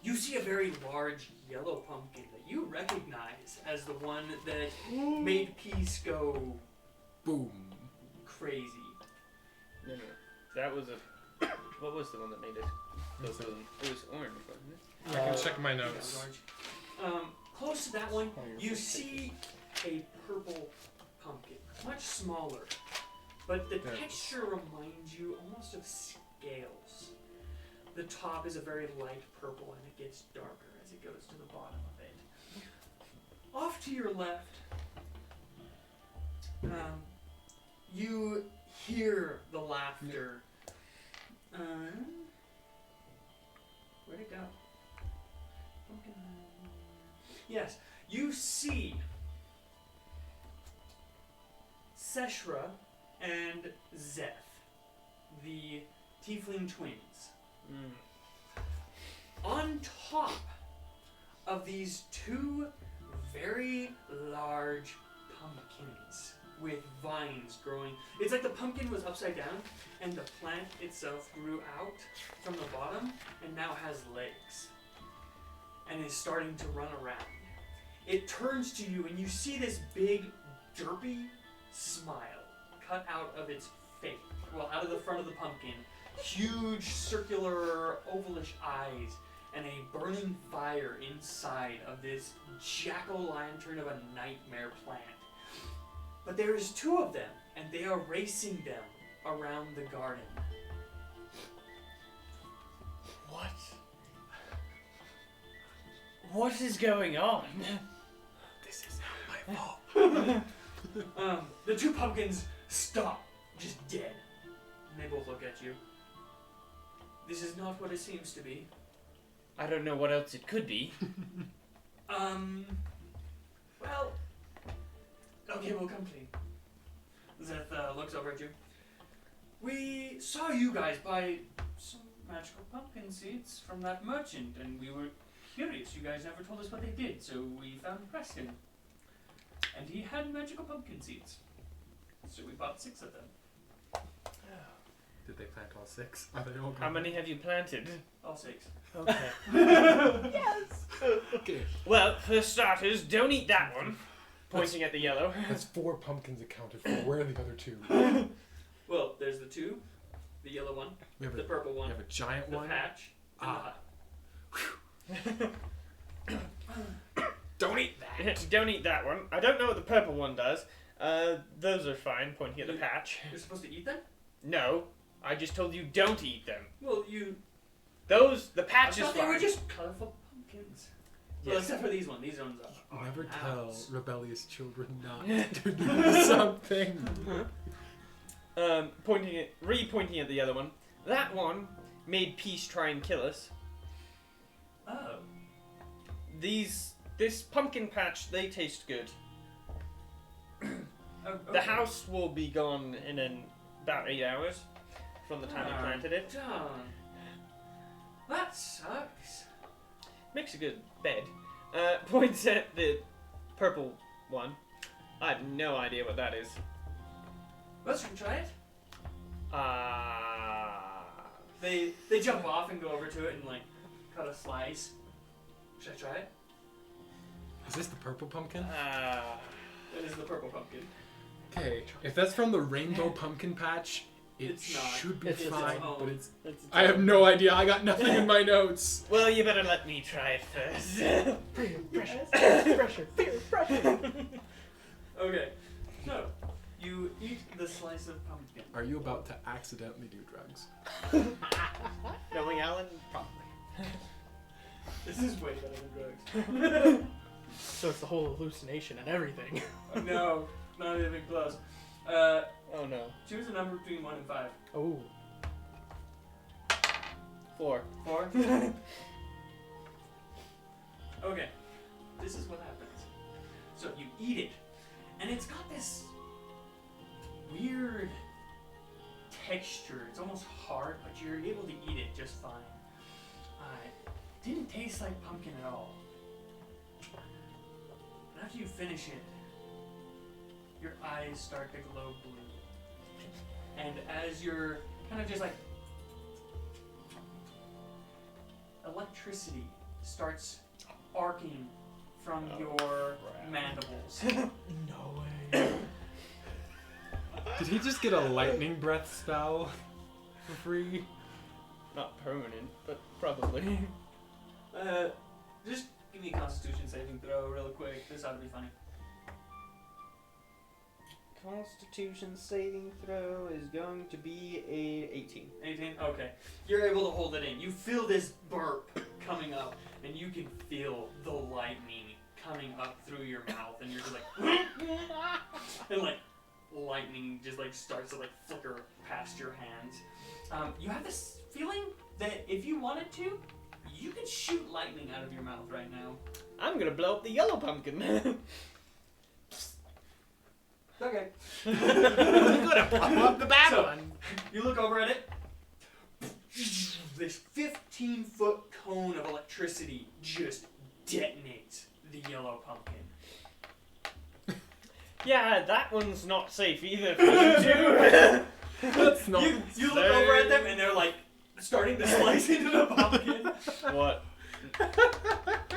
you see a very large yellow pumpkin that you recognize as the one that made Peace go
Boom.
crazy.
No. That was a. What was the one that made it? It was orange, wasn't it?
I can check my
Yeah,
notes.
large. Close to that one, you see a purple pumpkin, much smaller, but the texture reminds you almost of scales. The top is a very light purple and it gets darker as it goes to the bottom of it. Off to your left, you hear the laughter. Where'd it go? Pumpkin. Yes, you see Seshra and Zeth, the tiefling twins. On top of these two very large pumpkins with vines growing. It's like the pumpkin was upside down and the plant itself grew out from the bottom and now has legs and is starting to run around. It turns to you and you see this big derpy smile cut out of its face, well, out of the front of the pumpkin. Huge circular ovalish eyes and a burning fire inside of this jack-o'-lantern of a nightmare plant. But there is two of them, and they are racing them around the garden.
What What is going on?
This is not my fault.
The two pumpkins stop, just dead. And they both look at you. This is not what it seems to be.
I don't know what else it could be.
Well, okay, we'll come clean. Zeth looks over at you. We saw you guys buy some magical pumpkin seeds from that merchant, and we were curious. You guys never told us what they did, so we found Preston. And he had magical pumpkin seeds. So we bought 6 of them.
Did they plant all 6? Are they all gone?
How many have you planted?
All 6.
Okay.
Yes!
Okay.
Well, for starters, don't eat that one. Pointing at the yellow.
That's 4 pumpkins accounted for. Where are the other 2?
Well, there's the 2, the yellow one,
We have
the purple
we
one,
have a giant
the
one.
patch, and the hut.
Don't eat that.
Don't eat that one. I don't know what the purple one does. Those are fine, pointing at the patch.
You're supposed to eat them?
No, I just told you don't eat them.
Well, you...
The
I
patch is
thought they were
fine.
just colorful pumpkins. Well,
Yes.
except for these ones. These ones are
Never tell
apples.
rebellious children not to do something.
Pointing at the other one. That one made peace try and kill us.
Oh.
This pumpkin patch, they taste good.
Oh,
The
okay.
house will be gone in about 8 hours from the time you planted it.
Darn. That sucks.
Makes a good bed. Points at the purple one. I have no idea what that is.
Let's try it.
They
They jump off and go over to it and like cut a slice. Should I try it?
Is this the purple pumpkin?
That is the purple pumpkin.
Okay, if that's from the rainbow pumpkin patch, it
It's not.
should be
It's its
fine,
own.
but it's...
It's
I have no idea, I got nothing in my notes.
Well, you better let me try it first.
Peer pressure. Pressure. Peer pressure.
Okay. So, you eat the slice of pumpkin.
Are you about to accidentally do drugs?
Knowing Alan, probably.
This is way better than drugs.
So it's the whole hallucination and everything.
No, not even close.
Oh no.
Choose a number between 1 and 5.
Oh.
4.
4? Okay. This is what happens. So you eat it, and it's got this weird texture. It's almost hard, but you're able to eat it just fine. It didn't taste like pumpkin at all. But after you finish it, your eyes start to glow blue. And as you're kind of just like, electricity starts arcing from your mandibles.
No way.
Did he just get a lightning breath spell for free?
Not permanent, but probably.
Just give me a Constitution saving throw real quick. This ought to be funny.
Constitution saving throw is going to be a 18.
18? Okay. You're able to hold it in. You feel this burp coming up, and you can feel the lightning coming up through your mouth, and you're just like, and like, lightning just like starts to like flicker past your hands. You have this feeling that if you wanted to, you could shoot lightning out of your mouth right now.
I'm gonna blow up the yellow pumpkin.
Okay.
You're gonna blow up the bad
So-
one.
You look over at it. This 15-foot cone of electricity just detonates the yellow pumpkin.
Yeah, that one's not safe either for you two.
That's not...
You look over at them and they're like starting to slice into the pumpkin.
What?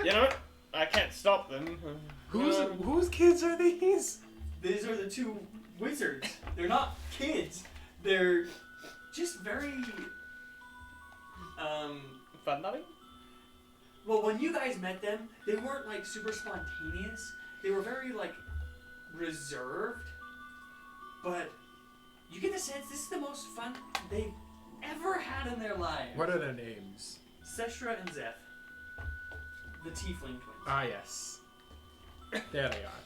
You know what? I can't stop them.
Whose kids are these?
These are the two wizards. They're not kids. They're just very
Fun loving?
well, when you guys met them, they weren't like super spontaneous. They were very like reserved. But you get the sense this is the most fun they've ever had in their lives.
What are their names?
Seshra and Zeth. the tiefling twins.
Ah, yes. There they are.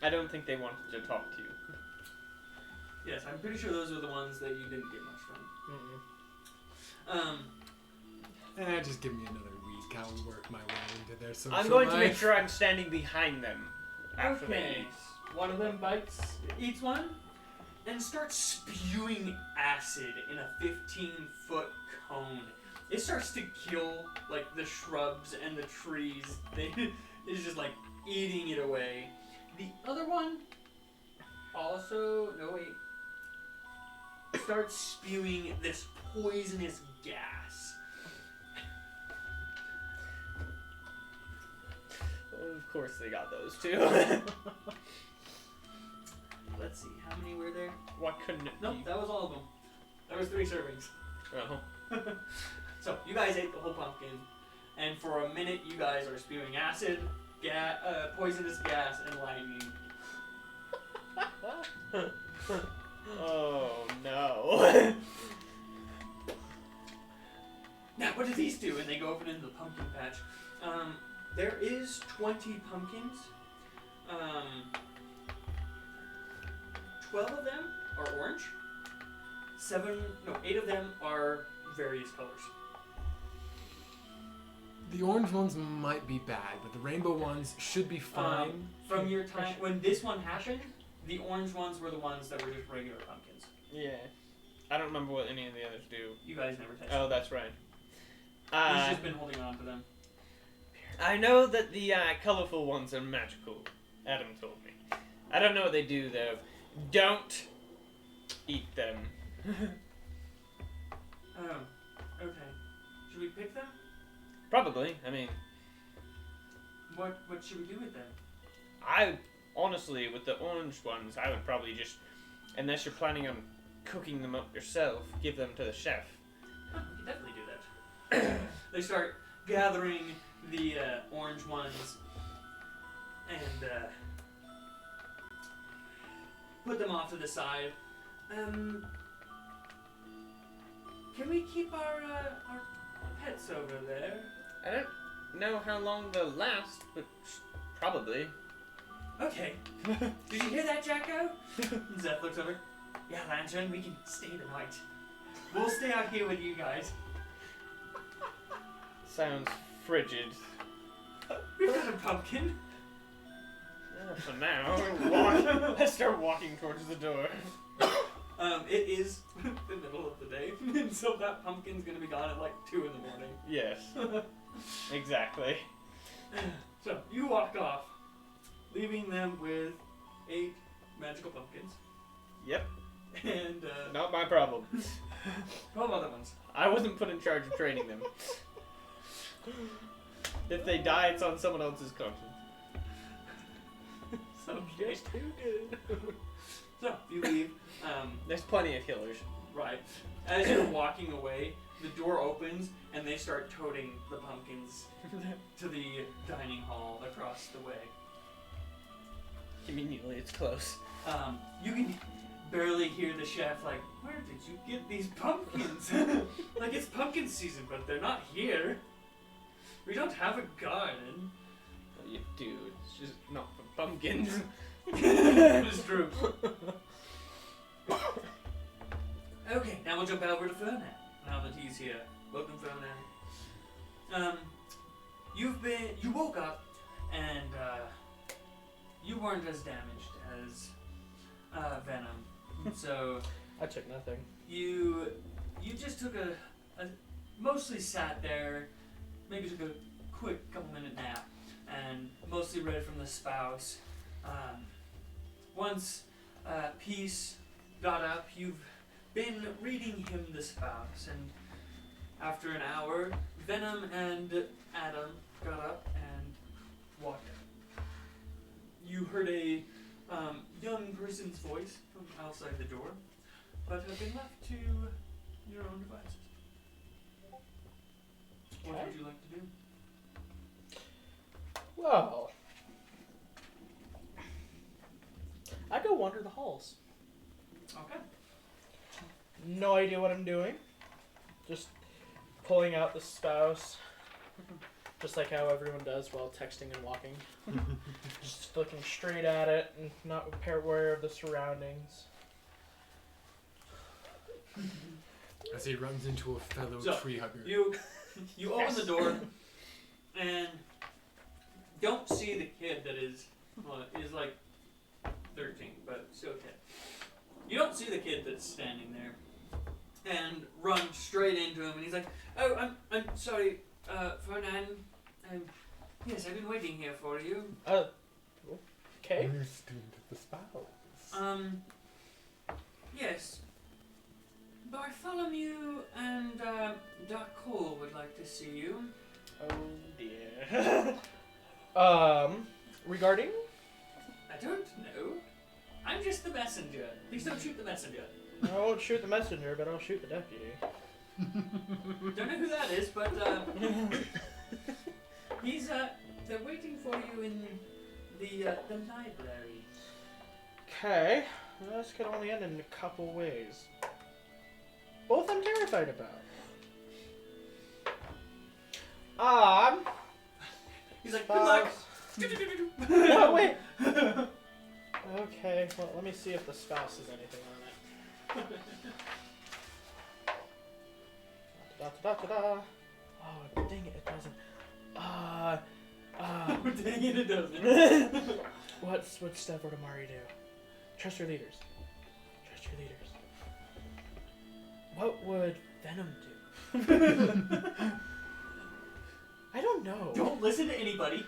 I don't think they wanted to talk to you.
Yes, I'm pretty sure those are the ones that you didn't get much from.
Just give me another week. I'll work my way into their social
I'm going to
life.
make sure I'm standing behind them after they
Okay.
eat.
One of them eats one, and starts spewing acid in a 15-foot cone. It starts to kill like the shrubs and the trees. It's just like eating it away. The other one starts spewing this poisonous gas.
Well, of course they got those too.
Let's see, how many were there?
What couldn't it
Nope,
be?
that was all of them. That was 3 servings.
Well,
So, you guys ate the whole pumpkin, and for a minute you guys are spewing acid, poisonous gas, and lightning.
oh no.
Now, what do these do? And they go over into the pumpkin patch. There is 20 pumpkins. 12 of them are orange. 8 of them are various colors.
The orange ones might be bad, but the rainbow ones should be fine.
From your time, when this one happened, the orange ones were the ones that were just regular pumpkins.
Yeah. I don't remember what any of the others do.
You guys never touched
Oh,
them.
that's right.
He's just been holding on to them.
I know that the colorful ones are magical. Adam told me. I don't know what they do though. Don't eat them.
Oh, okay. Should we pick them?
Probably. I mean,
What should we do with them?
I honestly, with the orange ones, I would probably just, unless you're planning on cooking them up yourself, give them to the chef.
Huh, we could definitely do that. They start gathering the orange ones and put them off to the side. Can we keep our pets over there?
I don't know how long they'll last, but probably.
Okay. Did you hear that, Jacko? Zeph looks over. Yeah, Lantern, we can stay the night. We'll stay out here with you guys.
Sounds frigid.
We've got a pumpkin.
For now, let's start walking towards the door.
It is the middle of the day, and so that pumpkin's gonna be gone at like 2 in the morning.
Yes, exactly.
So you walk off, leaving them with 8 magical pumpkins
Yep,
and
not my problem.
12 other ones.
I wasn't put in charge of training them. If they die, it's on someone else's conscience.
So
Just who did?
So you leave.
There's plenty of killers.
Right. As you're walking away, the door opens and they start toting the pumpkins to the dining hall across the way.
Conveniently, it's close.
You can barely hear the chef like, where did you get these pumpkins? Like it's pumpkin season, but they're not here. We don't have a garden.
Well, you do. It's just not for pumpkins.
It's true. Okay, now we'll jump over to Fernan. Now that he's here. Welcome, Fernan. You woke up and you weren't as damaged as Venom. So
I took nothing.
you just took a mostly sat there, maybe took a quick couple minute nap, and mostly read from the spouse. Once Peace got up, you've been reading him the spouse, and after an hour, Venom and Adam got up and walked out. You heard a young person's voice from outside the door, but have been left to your own devices. What
Okay.
would you like to do?
Well, I go wander the halls.
Okay.
No idea what I'm doing. Just pulling out the spouse. just like how everyone does while texting and walking. Just looking straight at it and not aware of the surroundings.
As he runs into a fellow
So,
tree hugger.
You open the door and don't see the kid that is like 13, but still a kid. You don't see the kid that's standing there and run straight into him, and he's like, "Oh, I'm sorry, Fernan. Yes, I've been waiting here for you.
Okay.
New student of the spouse.
Yes. Bartholomew and Darkol would like to see you."
Oh dear. Regarding?
I don't know. I'm just the messenger. Please don't shoot the messenger.
I won't shoot the messenger, but I'll shoot the deputy.
Don't know who that is, but he's they're waiting for you in the library.
Okay. This could only end in a couple ways. Both I'm terrified about.
He's like, "Good luck."
No, wait. Okay, well, let me see if the spouse has anything on it. Da-da-da-da-da. Oh, dang it, it doesn't.
Dang it, it doesn't.
Would Steph or Damari do? Trust your leaders. Trust your leaders. What would Venom do? I don't know.
Don't listen to anybody.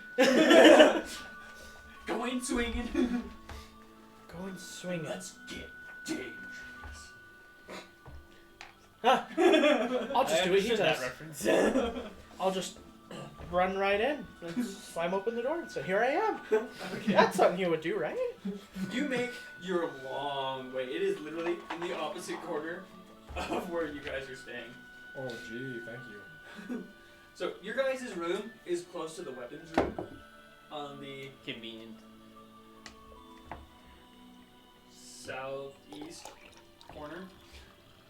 Go in swinging.
Go and swing it.
Let's get dangerous.
I'll just do what he
understood that
does.
reference.
I'll just run right in and slam open the door and say, "Here I am."
Okay.
That's something you would do, right?
You make your long way. It is literally in the opposite corner of where you guys are staying.
Oh, gee, thank you.
So your guys' room is close to the weapons room on the
Convenient.
southeast corner,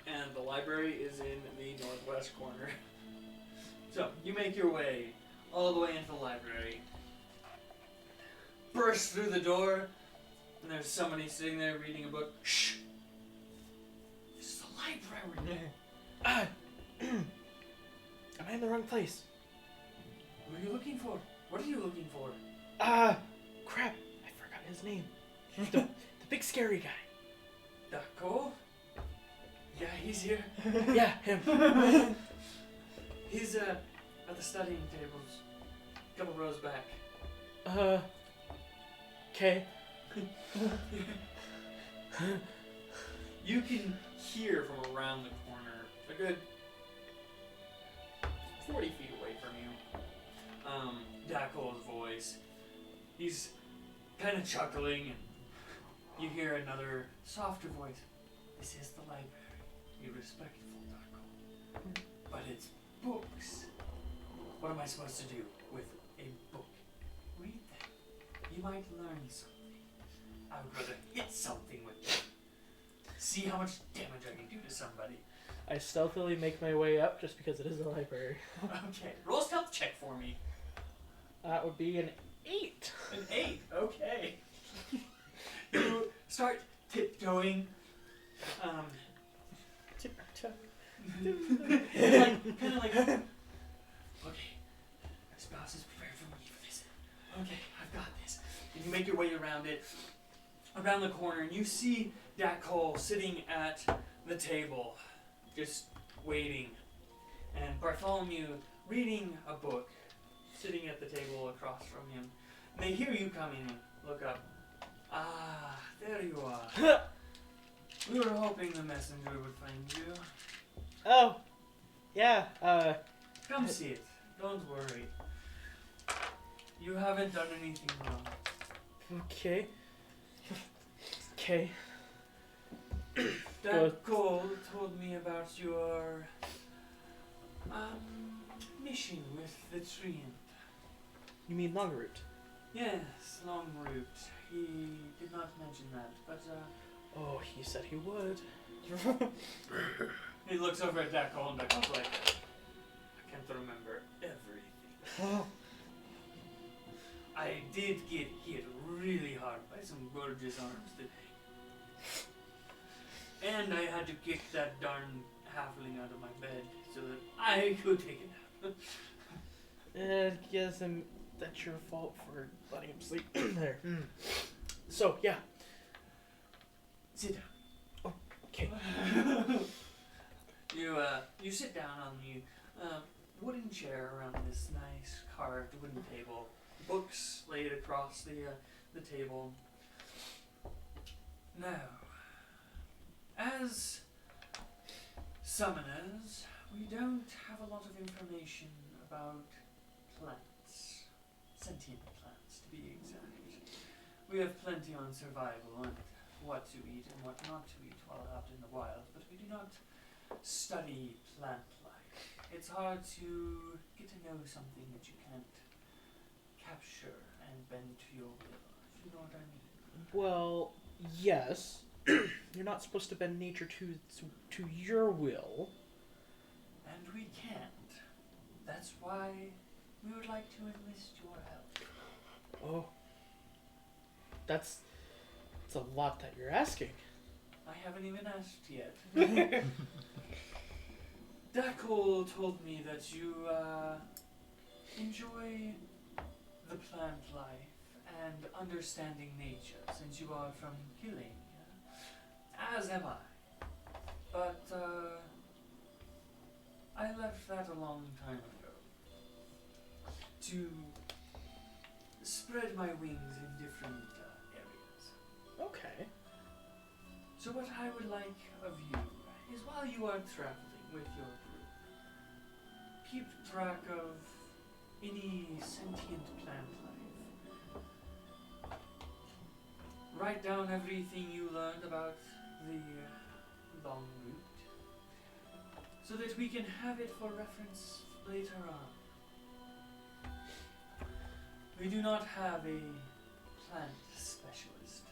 and the library is in the northwest corner. So you make your way all the way into the library, burst through the door, and there's somebody sitting there reading a book. Shh! This is the library.
Am I in the wrong place?
What are you looking for? What are you looking for?
Crap. I forgot his name. The big scary guy.
Dako? Yeah, he's here.
Yeah, him.
He's at the studying tables, a couple rows back.
Okay.
You can hear from around the corner, a good 40 feet away from you, Dako's voice. He's kind of chuckling, and you hear another softer voice. This is the library. Be respectful, Dako. But it's books. What am I supposed to do with a book? Read them. You might learn something. I would rather hit something with them. See how much damage I can do to somebody.
I stealthily make my way up just because it is a library.
Okay, roll a stealth check for me.
That would be an 8.
An 8, okay. You start tiptoeing. Kind of like, okay, my spouse is prepared for me for this. Okay, I've got this. And you make your way around it, around the corner, and you see Dakol sitting at the table, just waiting. And Bartholomew reading a book, sitting at the table across from him. And they hear you coming and look up. Ah, there you are. We were hoping the messenger would find you.
Oh, yeah,
Come sit. Don't worry. You haven't done anything wrong.
okay. Okay.
That Cole told me about your mission with the treant.
You mean long route?
Yes, long route. He did not mention that, but
Oh, he said he would.
he looks over at Dakol and Dakol's like, I can't remember everything. I did get hit really hard by some gorgeous arms today. And I had to kick that darn halfling out of my bed so that I could take a nap.
I guess that's your fault for letting him sleep there. So, yeah.
Sit down.
Okay.
You sit down on the wooden chair around this nice carved wooden table. Books laid across the table. Now, as summoners, we don't have a lot of information about plants. Sentient plants, to be exact. We have plenty on survival and what to eat and what not to eat while out in the wild, but we do not study plant life. It's hard to get to know something that you can't capture and bend to your will, if you know what I mean.
Well, yes. You're not supposed to bend nature to your will.
And we can't. That's why we would like to enlist your help.
Oh. That's a lot that you're asking.
I haven't even asked yet. Dakol told me that you enjoy the plant life and understanding nature since you are from Killing. As am I. But I left that a long time ago to spread my wings in different areas.
Okay.
So what I would like of you is while you are traveling with your group, keep track of any sentient plant life. Write down everything you learned about the long route, so that we can have it for reference later on. We do not have a plant specialist,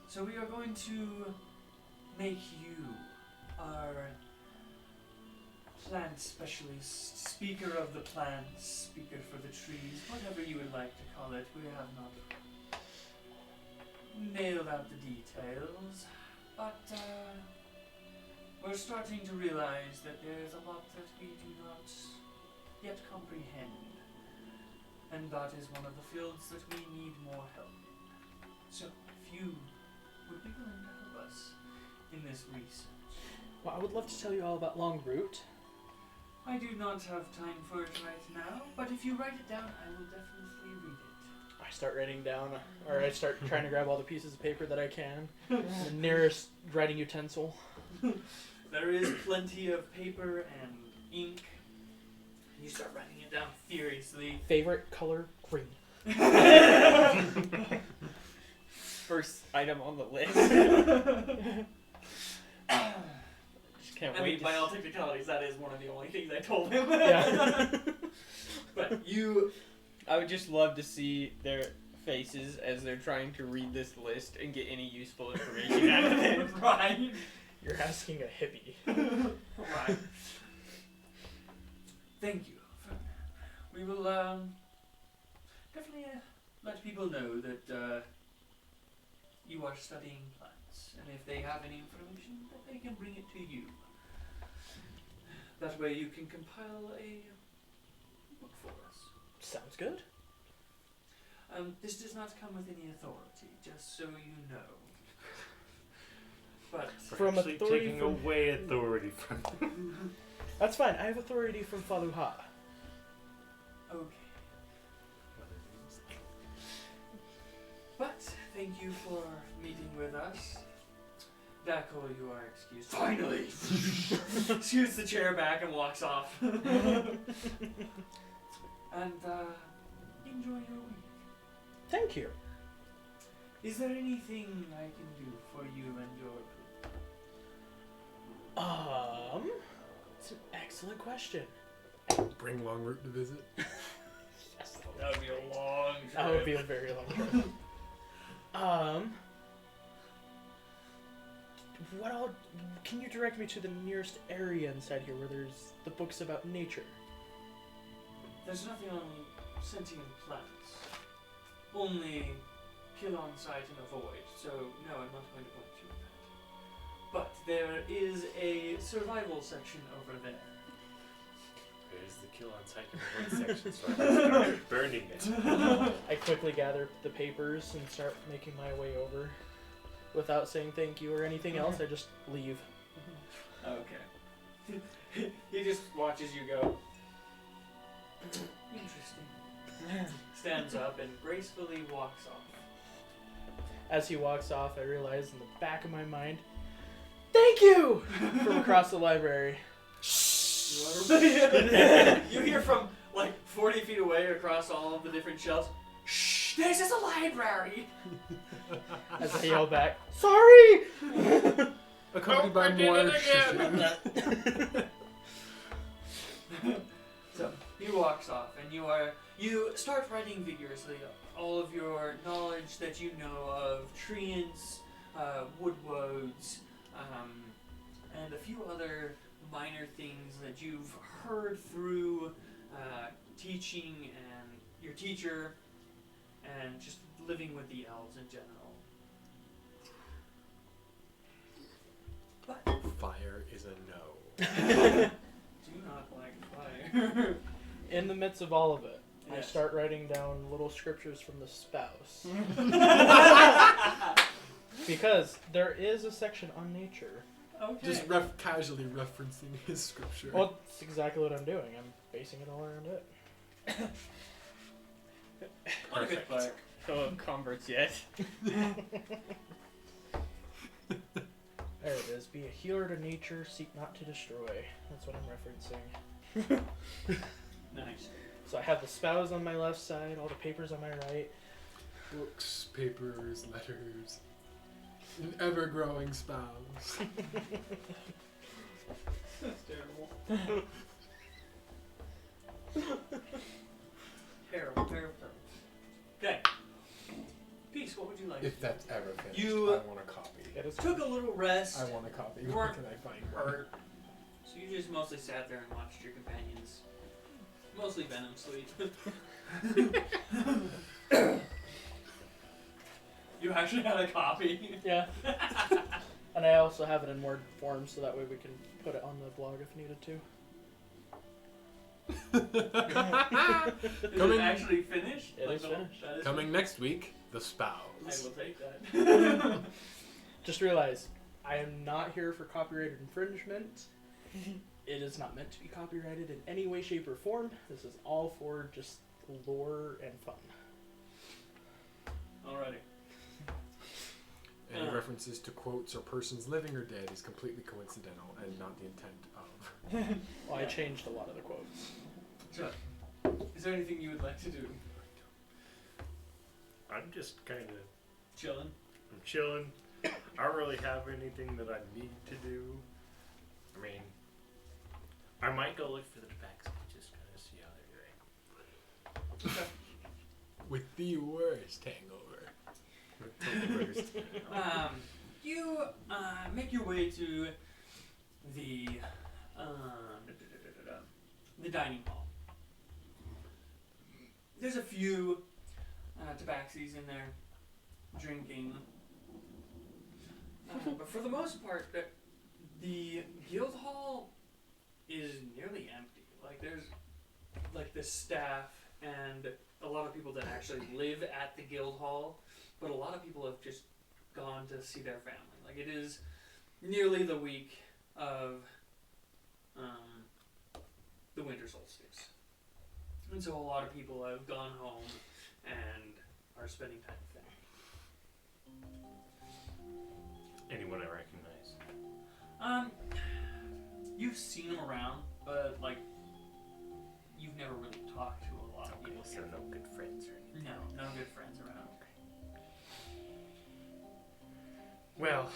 so we are going to make you our plant specialist, speaker of the plants, speaker for the trees, whatever you would like to call it. We have not nailed out the details, but we're starting to realize that there's a lot that we do not yet comprehend, and that is one of the fields that we need more help in. So, if you would be willing to help us in this research.
Well, I would love to tell you all about Long Route.
I do not have time for it right now, but if you write it down, I will definitely read it.
I start writing down, or I start trying to grab all the pieces of paper that I can. The nearest writing utensil.
There is plenty of paper and ink. You start writing it down furiously.
Favorite color? Green.
First item on the list. Just can't
I
wait.
mean, by all technicalities, that is one of the only things I told him.
Yeah.
But you...
I would just love to see their faces as they're trying to read this list and get any useful information out of it.
Right.
You're asking a hippie.
Right. Thank you for that. We will definitely let people know that you are studying plants, and if they have any information, that they can bring it to you. That way you can compile a book for us.
Sounds good.
This does not come with any authority, just so you know. But
From
actually
authority
taking
from-
away authority from
That's fine. I have authority from Faluha.
okay. But thank you for meeting with us. Dakol, you are excused. Finally! Scoots the chair back and walks off. And enjoy your week.
Thank you.
Is there anything I can do for you and your group?
It's an excellent question.
Bring Long Route to visit.
Yes,
That would be a long trip.
that would be a very long trip. What all? Can you direct me to the nearest area inside here where there's the books about nature?
there's nothing on sentient planets. Only kill on sight and avoid. So no, I'm not going to point you at that. But there is a survival section over there.
There's the kill on sight and avoid section, so I started burning it.
I quickly gather the papers and start making my way over. Without saying thank you or anything else, I just leave.
Okay. He just watches you go. Interesting. Stands up and gracefully walks off.
As he walks off, I realize in the back of my mind, thank you! From across the library.
You hear from like 40 feet away across all of the different shelves, shh, this is a library!
As I yell back, sorry!
Accompanied by more shishing.
So he walks off, and you start writing vigorously all of your knowledge that you know of treants, woodwoads, and a few other minor things that you've heard through teaching and your teacher, and just living with the elves in general. But
Fire is a no.
do not like fire.
In the midst of all of it, I
Yes.
start writing down little scriptures from the spouse. Because there is a section on nature.
Okay.
Just casually referencing his scripture.
Well, that's exactly what I'm doing. I'm basing it all around it.
On a good fire.
Oh, converts yet.
There it is. Be a healer to nature, seek not to destroy. That's what I'm referencing.
Nice.
So I have the spouse on my left side, all the papers on my right.
Books, papers, letters. An ever-growing spouse.
That's terrible. Terrible, terrible. Okay. Peace, what would you like?
If that's ever finished,
You-
I want a copy.
It is
Took a little rest.
I want a copy.
You
Where
weren't
can I find one?
hurt. So you just mostly sat there and watched your companions. Mostly Venom sleep. You actually had a copy.
Yeah. And I also have it in Word form so that way we can put it on the blog if needed to.
Is
Coming-
it actually finished?
It is
the-
finished.
that is
Coming next week, the spouse.
I will take that.
Just realize, I am not here for copyright infringement. It is not meant to be copyrighted in any way, shape, or form. This is all for just lore and fun.
Alrighty.
Any references to quotes or persons living or dead is completely coincidental and not the intent of.
Well, I changed a lot of the quotes.
So, is there anything you would like to do?
I'm just kind of
Chilling.
chilling. I don't really have anything that I need to do. I mean, I might go look for the tobacco, just kind of see how they're doing.
With the worst hangover.
With the worst.
You make your way to the dining hall. There's a few tabaxis in there drinking, but for the most part, the guild hall is nearly empty. Like there's like the staff and a lot of people that actually live at the guild hall, but a lot of people have just gone to see their family. Like it is nearly the week of the winter solstice, and so a lot of people have gone home and are spending time with them.
Anyone I recognize?
You've seen them around, but like you've never really talked to a lot of
Okay,
people.
so no good friends or anything.
No good friends around.
Well,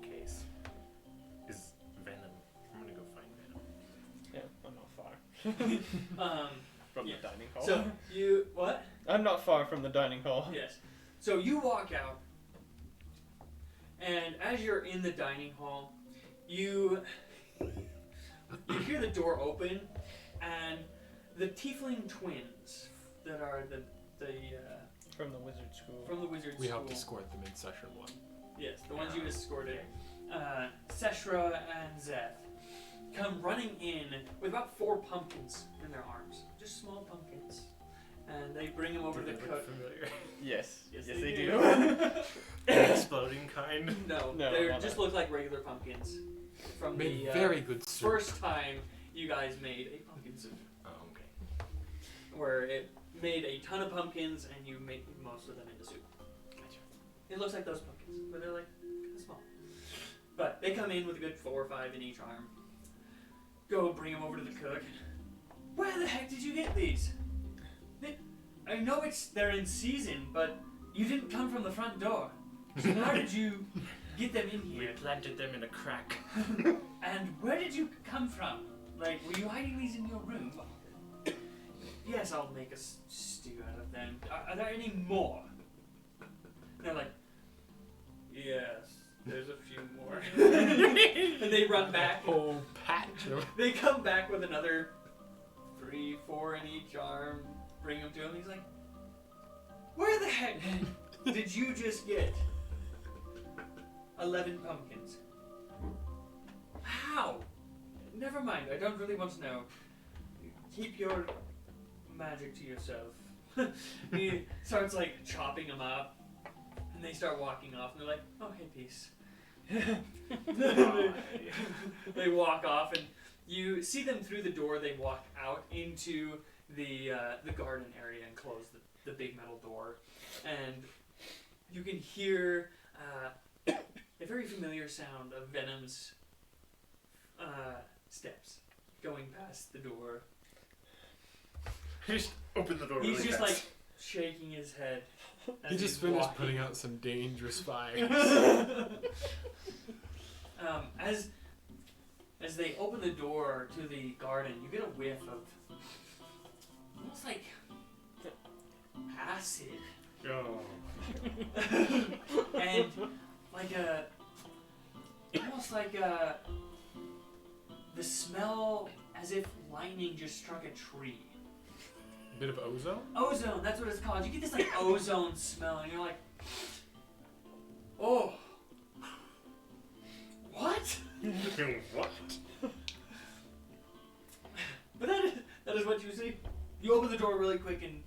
in that case, is Venom. I'm gonna go find Venom.
Yeah, I'm not far from
Yeah.
the dining hall.
So you what?
I'm not far from the dining hall.
Yes. So you walk out, and as you're in the dining hall, you hear the door open, and the tiefling twins that are the
From the wizard school.
from the wizard
We
school.
helped escort them in session 1.
Yes, the ones you escorted. Seshra and Zeth come running in with about 4 pumpkins in their arms. Just small pumpkins. And they bring them over to the
look
cook.
familiar?
Yes.
Yes,
Yes,
they
they
do.
do.
The exploding kind.
No,
No,
they
not
just
that.
look like regular pumpkins. From
Made
the
very good soup.
first time you guys made a pumpkin soup.
Oh, okay.
Where it made a ton of pumpkins and you made most of them into soup.
Gotcha.
It looks like those pumpkins, but they're like kind of small. But they come in with a good 4 or 5 in each arm. Go bring them over to the cook. Where the heck did you get these? I know they're in season, but you didn't come from the front door. So how did you get them in
We
here?
planted them in a crack.
And where did you come from? Like, were you hiding these in your room? Yes, I'll make a stew out of them. Are there any more? And they're like, yes, there's a few more. And they run back.
Whole patch of
They come back with another 3, 4 in each arm. Bring them to him. He's like, where the heck did you just get 11 pumpkins? How? Never mind. I don't really want to know. Keep your magic to yourself. He starts like chopping them up, and they start walking off, and they're like, "Oh, hey, peace." They walk off, and you see them through the door. They walk out into the garden area and close the big metal door, and you can hear a very familiar sound of Venom's steps going past the door.
Just open the door
He's
really
just
fast.
like shaking his head. as
He just
he's
finished
walking.
putting out some dangerous fires.
As they open the door to the garden, you get a whiff of almost like acid
Oh.
and like almost like the smell as if lightning just struck a tree.
A bit of ozone?
Ozone, that's what it's called. You get this like ozone smell, and you're like, oh, what?
What?
But that is what you see. You open the door really quick, and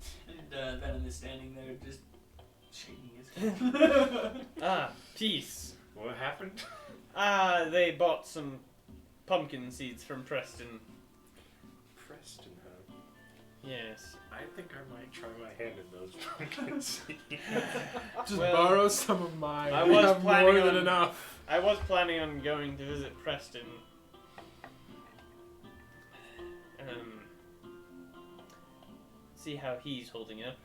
Venom is standing there just shaking his head.
Ah, peace.
What happened?
They bought some pumpkin seeds from Preston.
Preston, huh?
Yes.
I think I might try my hand in those pumpkins.
Just
Well,
borrow some of mine.
I
We
was
have
planning
more than
on-
enough.
I was planning on going to visit Preston. See how he's holding up.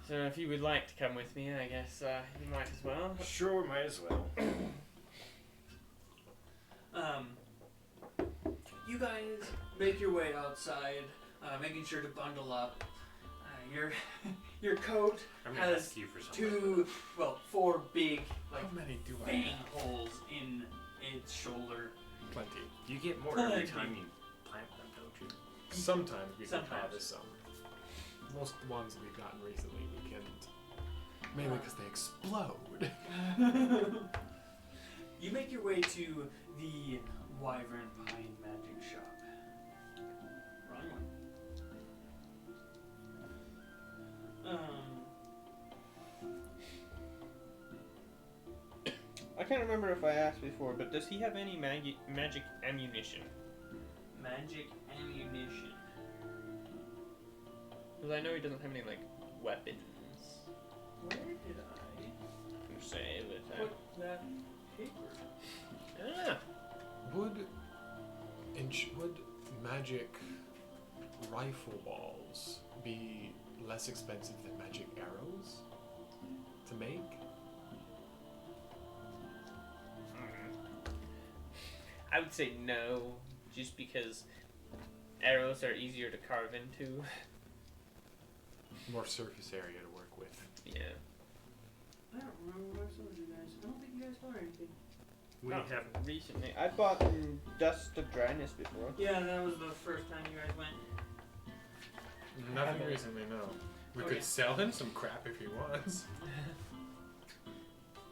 So if you would like to come with me, I guess you might as well.
Sure, might as well.
You guys make your way outside, making sure to bundle up. Your coat
I'm gonna
has
ask you for something.
4 big like
How many do I
fang
have?
holes in its shoulder.
Plenty.
You get more every
Plenty.
time you plant them, don't you?
Sometimes we can
Sometimes.
harvest some. Most of the ones we've gotten recently we can't. Mainly because they explode.
You make your way to the Wyvern Pine Magic Shop. Wrong one.
I can't remember if I asked before, but does he have any magic ammunition?
Magic ammunition.
Because I know he doesn't have any, like, weapons.
Where did I
Per se, but,
put that paper?
Would magic rifle balls be less expensive than magic arrows to make?
I would say no, just because arrows are easier to carve into.
More surface area to work with.
Yeah.
I don't remember what I told you guys. I don't think you guys bought anything.
We
Not
have.
recently.
I bought Dust of Dryness before.
Yeah, that was the first time you guys went.
Nothing recently, no. We
Okay.
could sell him some crap if he wants.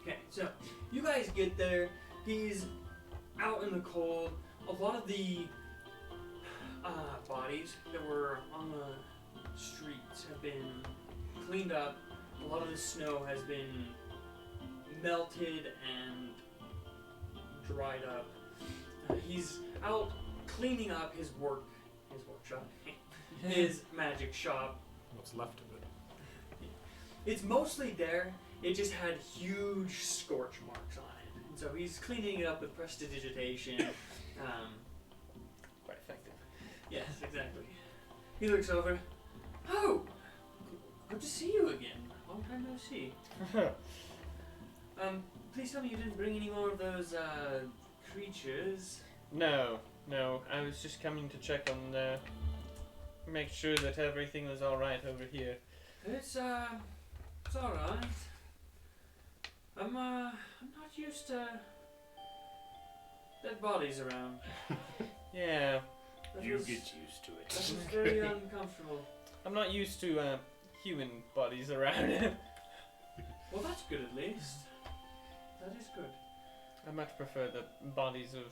Okay, so you guys get there. He's out in the cold. A lot of the bodies that were on the streets have been cleaned up. A lot of the snow has been melted and dried up. He's out cleaning up his workshop, his magic shop.
What's left of it?
It's mostly there. It just had huge scorch marks on it. And so he's cleaning it up with prestidigitation.
Quite effective.
Yes, exactly. He looks over. Oh! Good to see you again. Long time no see. Please tell me you didn't bring any more of those, creatures.
No. I was just coming to check on make sure that everything was alright over here.
It's alright. I'm not used to dead bodies around.
Yeah.
That
You
was-
get used to
That
it.
was very uncomfortable.
I'm not used to human bodies around.
Well, that's good at least. That is good.
I much prefer the bodies of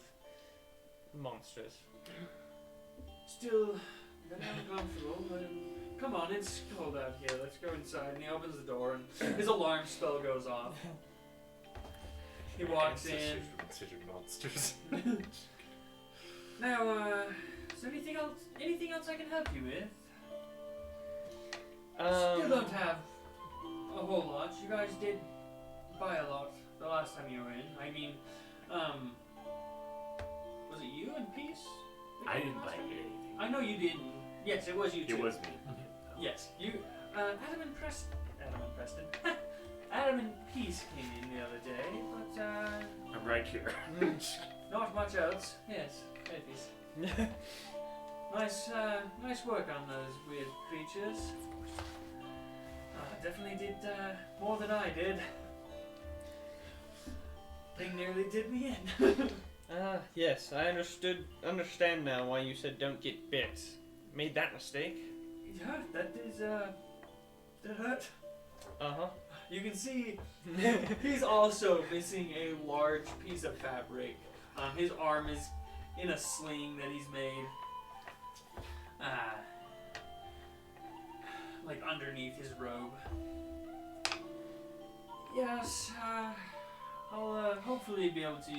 monsters.
Still very uncomfortable, but come on, it's cold out here. Let's go inside. And he opens the door, and his alarm spell goes off. He walks in.
Considered monsters.
Now, is there anything else I can help you with? Still don't have a whole lot. You guys did buy a lot the last time you were in. I mean, was it you and Peace?
I didn't buy anything.
I know you didn't. Yes, it was you two.
It was me.
Yes, you. Adam and Preston. Adam and Peace came in the other day, but
I'm right here.
not much else. Yes, babies. Nice work on those weird creatures. Definitely did more than I did. Thing nearly did me in.
Yes, I understand now why you said don't get bit. Made that mistake.
Yeah, that is that hurt.
Uh-huh.
You can see he's also missing a large piece of fabric. His arm is in a sling that he's made. Like underneath his robe. Yes, I'll hopefully be able to,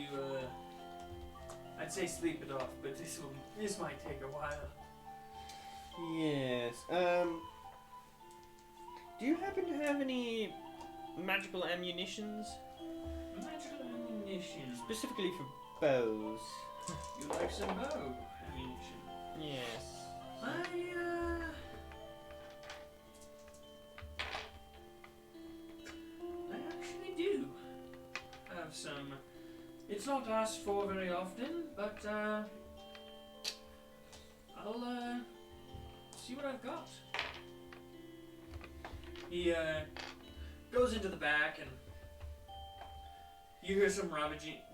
I'd say sleep it off, but this might take a while.
Yes. Do you happen to have any magical ammunitions?
Magical ammunition.
Specifically for bows.
You like some bow ammunition?
Yes.
I actually do have some. It's not asked for very often, but I'll see what I've got. He goes into the back and you hear some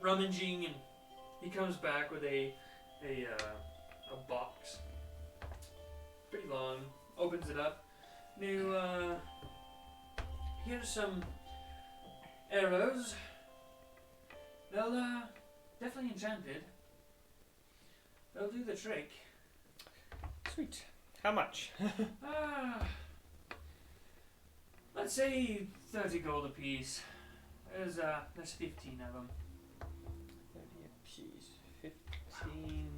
rummaging, and he comes back with a box, pretty long. Opens it up. Now, here's some arrows. They'll definitely enchanted. They'll do the trick.
Sweet. How much?
Let's say 30 gold apiece. There's 15 of them.
30 a piece. 15.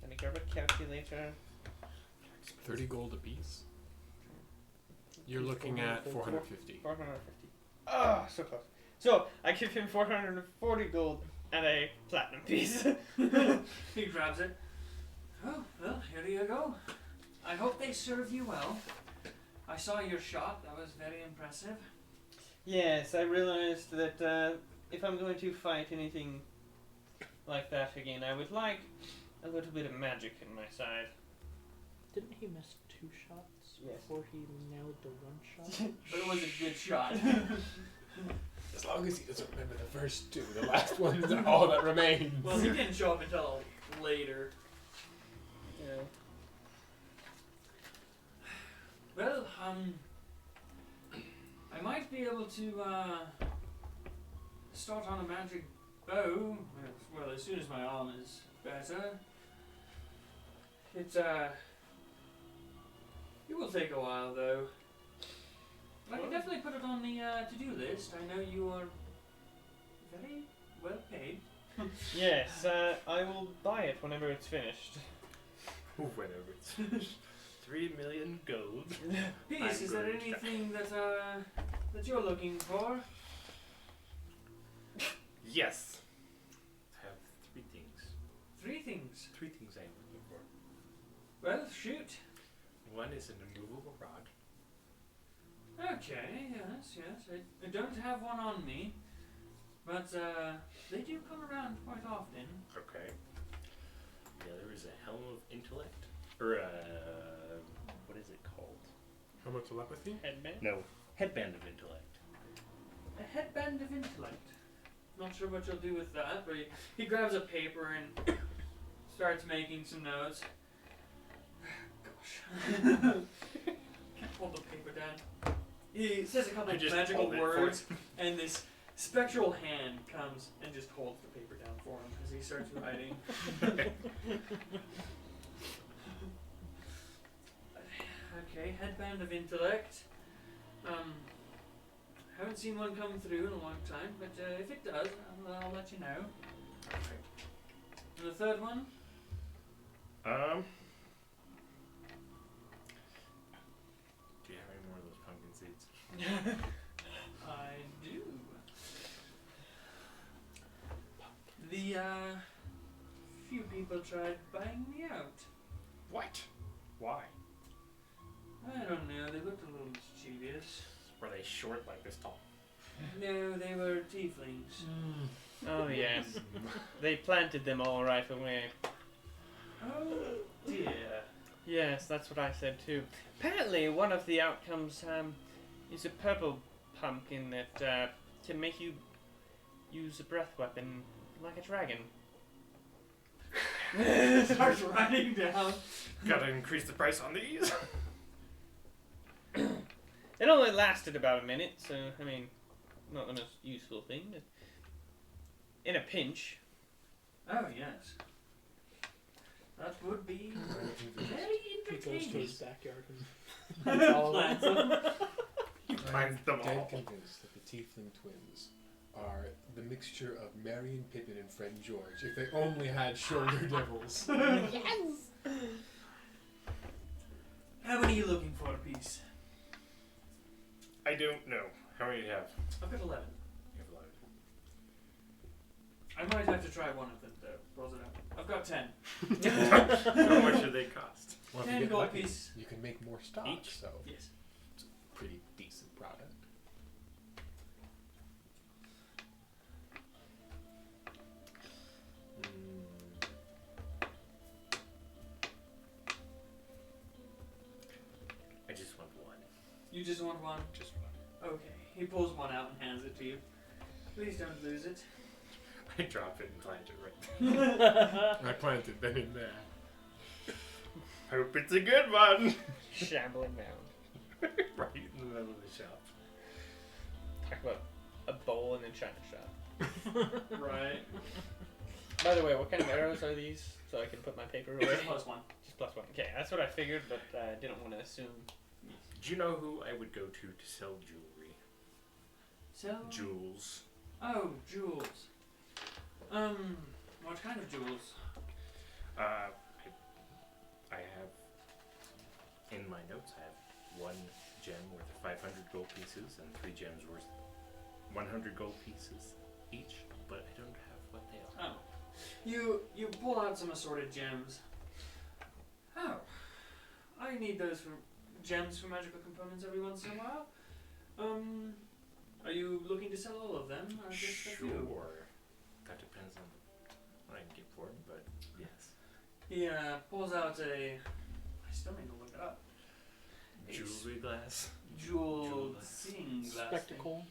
Let me grab a calculator.
30 gold apiece. You're looking at 450.
450. Ah, so close. So, I give him 440 gold and a platinum piece.
He grabs it. Oh, well, here you go. I hope they serve you well. I saw your shot. That was very impressive.
Yes, I realized that if I'm going to fight anything like that again, I would like a little bit of magic in my side.
Didn't he miss 2 shots
Yes.
before he nailed the 1 shot?
But it was a good shot.
As long as he doesn't remember the first two, the last one's all that remains.
Well, he didn't show up until later.
Yeah.
Well, I might be able to start on a magic bow. Well, as soon as my arm is better. It will take a while though. But I can definitely put it on the to-do list. I know you are very well paid.
Yes, I will buy it whenever it's finished.
Whenever it's finished. 3 million gold.
Peace, is there anything that you're looking for?
Yes. I have 3 things.
3 things.
3 things I'm looking for.
Well, shoot.
One is an immovable rod.
Okay, yes. I don't have one on me, but they do come around quite often.
Okay. The other is a helm of intellect. Or what is it called?
How about telepathy?
Headband?
No, headband of intellect.
A headband of intellect. Not sure what you'll do with that, but he grabs a paper and starts making some notes. Gosh. Can't hold the paper down. He says a couple
I
of
just
magical
hold it for
words, and this spectral hand comes and just holds the paper down for him as he starts writing. Okay, headband of intellect. Haven't seen one come through in a long time, but if it does, I'll let you know.
Okay.
And the third one?
Do you have any more of those pumpkin seeds?
I do. The few people tried buying me out.
What? Why?
I don't know, they looked a little mischievous.
Were they short like this tall?
No, they were tieflings.
Oh yes. They planted them all right away.
Oh dear.
Yes, that's what I said too. Apparently, one of the outcomes is a purple pumpkin that can make you use a breath weapon like a dragon.
Starts writing down.
Gotta increase the price on these.
It only lasted about a minute, so I mean, not the most useful thing, but in a pinch.
Oh yes. That would be very
He goes to his
entertaining.
backyard and plants all of
Plants
them.
them.
Finds them
dead
all.
convinced that the Tiefling twins are the mixture of Marion Pippin and Friend George if they only had shoulder devils.
How many are you looking for a piece?
I don't know. How many do you have?
I've got 11.
You have 11.
I might have to try one of them though. Rolls it out. I've got 10.
How much do they cost?
Well, if
10
you get
gold
lucky,
piece.
you can make more stock,
Each?
so
Yes.
it's a pretty decent product.
I just want one.
You just want one?
Just one.
Okay. He pulls one out and hands it to you. Please don't lose it.
I drop it and plant it right there.
I planted them in there.
Hope it's a good one.
Shambling mound.
Right in the middle of the shop.
Talk about a bowl in a china shop.
Right.
By the way, what kind of arrows are these? So I can put my paper away.
Plus one.
Just +1. Okay, that's what I figured, but I didn't want to assume.
Do you know who I would go to sell jewelry?
So.
Jewels.
Oh, jewels. What kind of jewels?
I have in my notes. I have 1 gem worth 500 gold pieces and 3 gems worth 100 gold pieces each, but I don't have what they are.
Oh. You pull out some assorted gems. Oh. I need those for gems for magical components every once in a while. Are you looking to sell all of them or just a few?
Sure. That depends on what I can get for them, but yes.
He pulls out a. I still need to look it up.
Jewelry glass.
Jeweled
Jewel glass.
seeing glass.
Spectacle.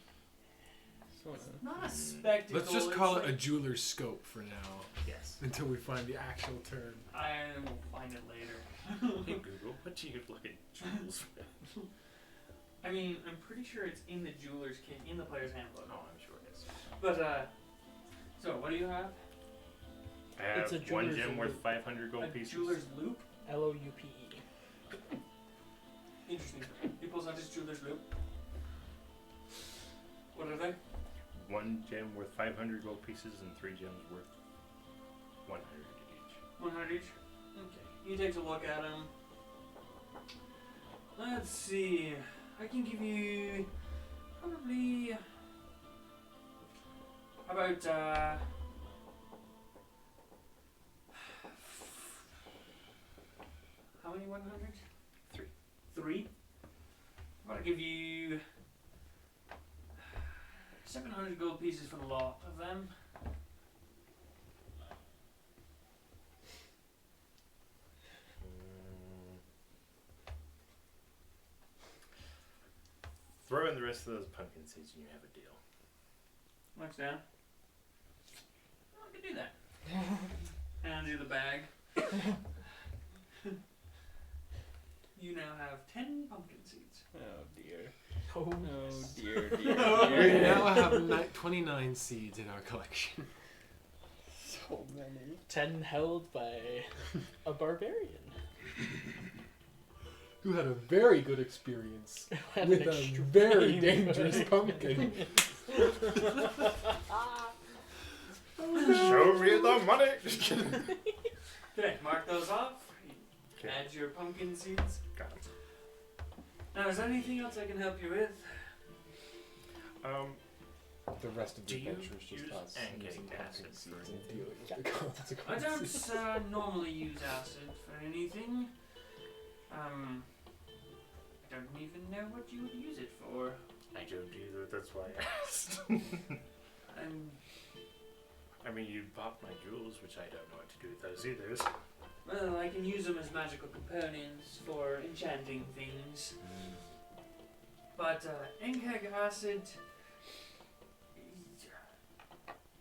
Sort
It's
of.
not a spectacle.
Let's just
it's
call it
like-
a jeweler's scope for now,
Yes.
until we find the actual term.
I will find it later.
Hey Google, what do you look at jewels with?
I mean, I'm pretty sure it's in the jeweler's kit, in the player's handbook.
Oh, I'm sure it is.
But, so what do you have?
I have
It's a
one
jeweler's
gem worth
loop.
500 gold
A
pieces.
jeweler's loop?
LOUPE.
Interesting. He pulls out his jeweler's loop. What are they?
One gem worth 500 gold pieces and 3 gems worth 100 each.
100 each? Okay. He takes a look at them. Let's see. I can give you probably. How about how many 100?
3.
3? I'm gonna give you 700 gold pieces for the lot of them.
Throw in the rest of those pumpkin seeds and you have a deal.
Looks down. I can do that. Hand you the bag. You now have 10 pumpkin seeds.
Oh dear.
Oh,
Oh dear, dear,
Oh,
We
dear.
now have 29 seeds in our collection.
So many.
10 held by a barbarian.
Who had a very good experience
Had
with
an
a
extreme
very dangerous pumpkin.
Show me the money!
Okay, mark those off.
Okay.
Add your pumpkin seeds.
Got it.
Now, is there anything else I can help you with?
The rest of the
Do you
adventure is just
use
us
pancake
using pumpkin
acid for
seeds and
anything?
dealing with the
I
consequences.
don't normally use acid for anything. I don't even know what you would use it for.
I don't either, that's why I asked. I mean, you bought my jewels, which I don't know what to do with those either.
Well, I can use them as magical components for enchanting things. But Enkeg acid,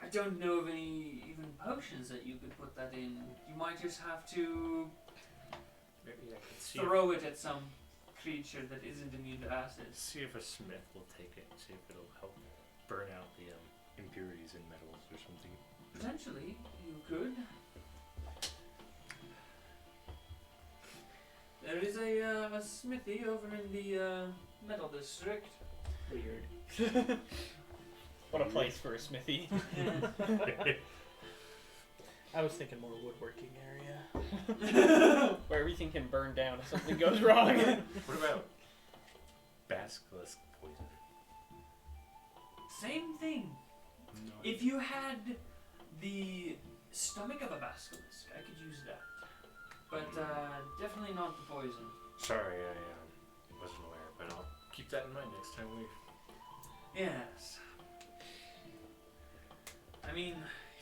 I don't know of any even potions that you could put that in. You might just have to
Maybe I could see
throw it at some creature that isn't immune to acid.
see if a smith will take it and see if it'll help burn out the impurities in metals or something.
Potentially, you could. There is a smithy over in the metal district.
Weird. What a place for a smithy.
I was thinking more woodworking area.
Where everything can burn down if something goes wrong.
What about basilisk poison?
Same thing.
No.
If you had the stomach of a basilisk, I could use that. But definitely not the poison.
Sorry, I wasn't aware, but I'll keep that in mind next time we.
Yes. I mean,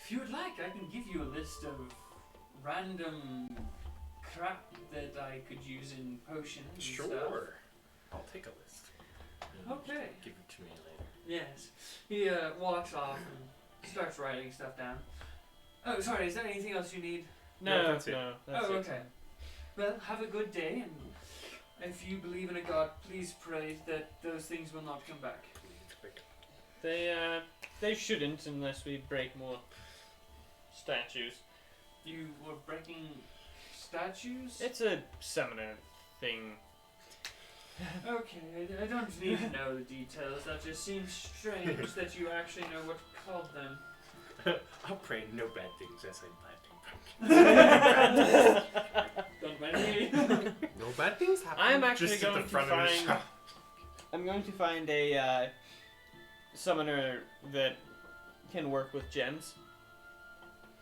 if you would like, I can give you a list of random crap that I could use in potions and stuff.
Sure. I'll take a list. And
Okay.
Give it to me later.
Yes. He walks off and starts writing stuff down. Oh, sorry, is there anything else you need?
No,
No,
that's it.
no. That's
Oh,
it.
okay. Well, have a good day, and if you believe in a god, please pray that those things will not come back.
They shouldn't unless we break more statues.
You were breaking statues?
It's a summoner thing.
Okay, I don't need to know the details. That just seems strange that you actually know what called them.
I'll pray no bad things as I'm planting pumpkins.
Don't mind me.
No bad things happen.
I'm actually
Just at
going
the
to
front of the
find.
shop.
I'm going to find a summoner that can work with gems.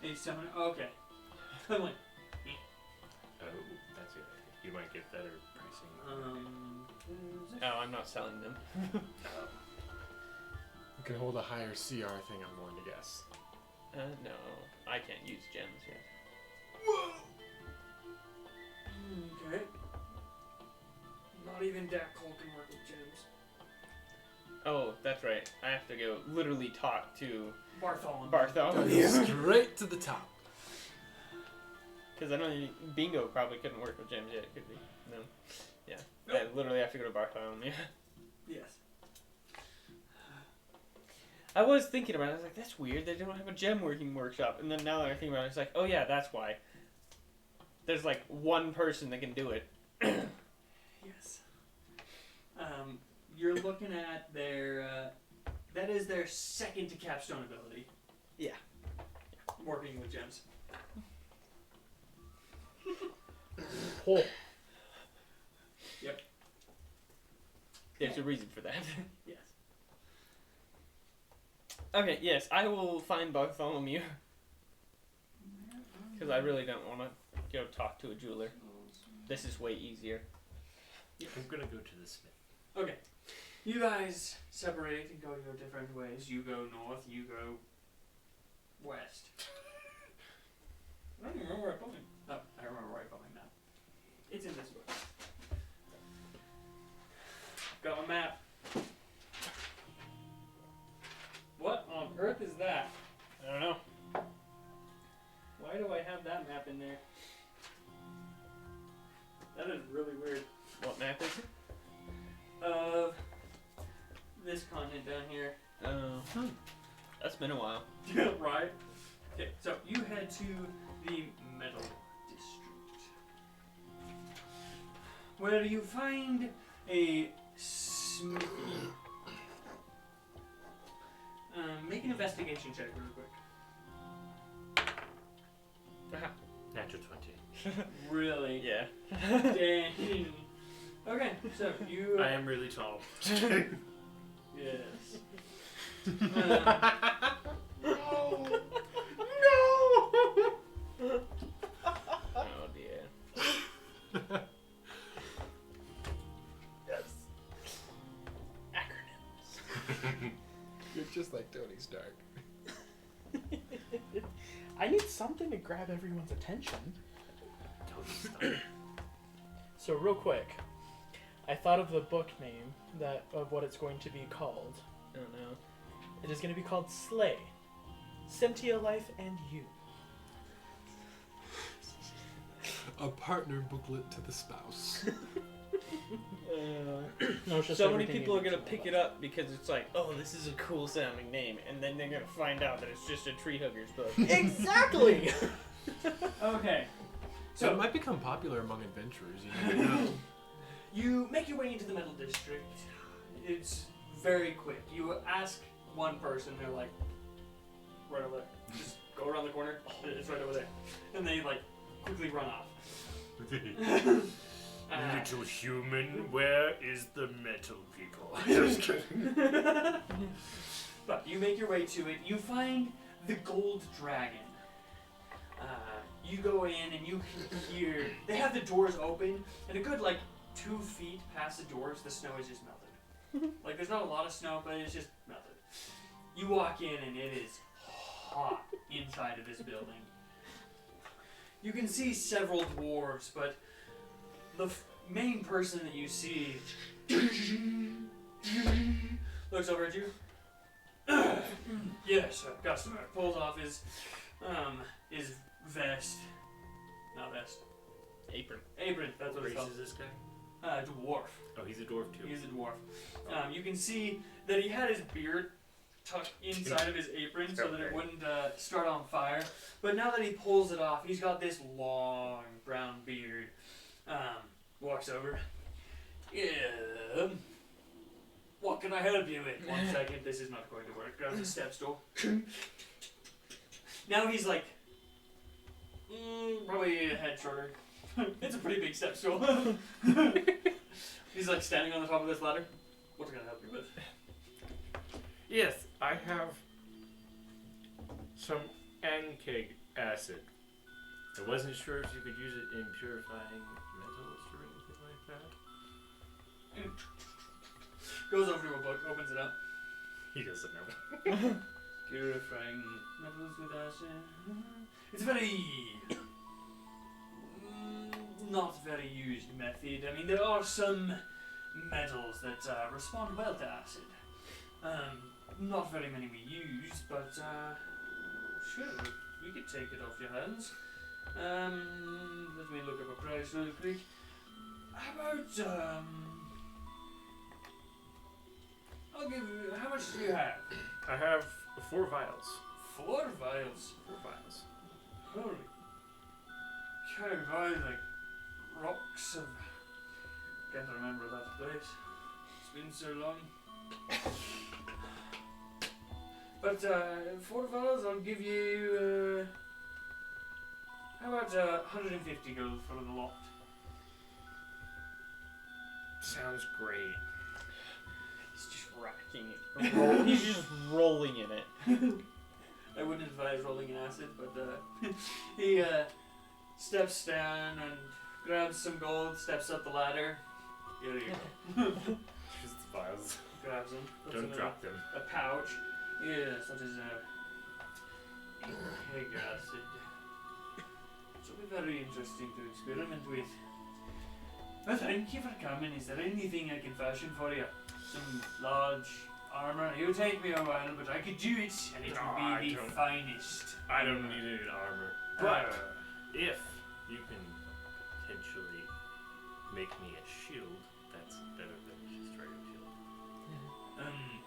A summoner? Oh, okay. I went.
Oh, that's it. You might get better pricing.
Oh, I'm not selling them.
You can hold a higher CR thing, I'm going to guess.
No, I can't use gems yet.
Okay. Not even Dak Cole can work with gems.
Oh, that's right. I have to go literally talk to
Bartholomew.
Straight to the top.
Because I know bingo probably couldn't work with gems yet, could we? No. Yeah. I literally have to go to Bartholomew.
Yes.
I was thinking about it. I was like, that's weird. They don't have a gem working workshop. And then now that I think about it, it's like, oh yeah, that's why. There's like one person that can do it.
Yes. You're looking at their. That is their second to capstone ability.
Yeah.
Working with gems.
Oh.
Yep.
There's a reason for that.
Yes.
Okay, yes, I will find Bartholomew. Because I really don't want to go talk to a jeweler. This is way easier.
I'm gonna go to the smith.
Okay. You guys separate and go your different ways. You go north, you go west. I don't remember where I put my... Oh, I remember where I put my map. It's in this book. Got my map. What on earth is that?
I don't know.
Why do I have that map in there? That is really weird.
What map is it?
This continent down here.
That's been a while.
Right? Okay, so you head to the metal district, where you find a smithy. Make an investigation check real quick.
Natural 20.
Really?
Yeah.
Dang. Okay, so you...
I am really tall.
Yes.
Oh dear.
Yes. Acronyms.
You're just like Tony Stark.
I need something to grab everyone's attention. So real quick, I thought of the book name of what it's going to be called.
Oh no.
It is going to be called Slay. Cynthia Life and You.
A partner booklet to the spouse.
No, it's just
So many
everything
people
you
are gonna
need to
pick
know
it up because it's like, oh, this is a cool sounding name, and then they're gonna find out that it's just a tree hugger's book.
Exactly.
Okay.
So it
So
might become popular among adventurers. You never know.
you make your way into the metal district. It's very quick. You ask one person, they're like, right over there. Just go around the corner. It's right over there. And they like quickly run off.
Little human, where is the metal people? Just kidding.
But you make your way to it. You find the gold dragon. You go in and you can hear. They have the doors open, and a good 2 feet past the doors, the snow is just melted. There's not a lot of snow, but it's just melted. You walk in and it is hot inside of this building. You can see several dwarves, but the main person that you see looks over at you. Yes, customer. Pulls off his vest. Not vest.
Apron.
Apron, that's what
What
it's
race
called.
is this guy?
Dwarf.
Oh, he's a dwarf too.
He's a dwarf. You can see that he had his beard tucked inside of his apron so that it wouldn't start on fire. But now that he pulls it off, he's got this long brown beard. Walks over. Yeah. What can I help you with? 1 second, this is not going to work. Grabs a step stool. Now he's probably a head shorter. It's a pretty big step stool. He's standing on the top of this ladder. What can I help you with?
Yes, I have some ankeg acid. I wasn't sure if you could use it in purifying metals or anything like that.
Goes over to a book, opens it up.
He doesn't know.
Purifying metals with acid. It's a very not very used method. I mean, there are some metals that respond well to acid. Not very many we use, but sure, we could take it off your hands. Let me look up a price real quick. How about I'll give you. How much do you have?
I have 4 vials.
4 vials.
4 vials.
Holy cow, I like rocks of. Can't remember that place. It's been so long. But 4 vials, I'll give you. How about 150 gold for the lot?
Sounds great.
He's just racking it. He's just rolling in it.
I wouldn't advise rolling in acid, but he steps down and grabs some gold, steps up the ladder. Here you go.
Just the vials.
Grabs them. Puts
Don't
them
drop them.
in a pouch. Yes, that is pig acid. It will be very interesting to experiment with. Well, thank you for coming. Is there anything I can fashion for you? Some large armor? It'll take me a while, but I could do it, and it
No,
will
I
be the
don't-
finest.
I don't need any armor. But if you can potentially make me a shield, that's better than just a regular shield.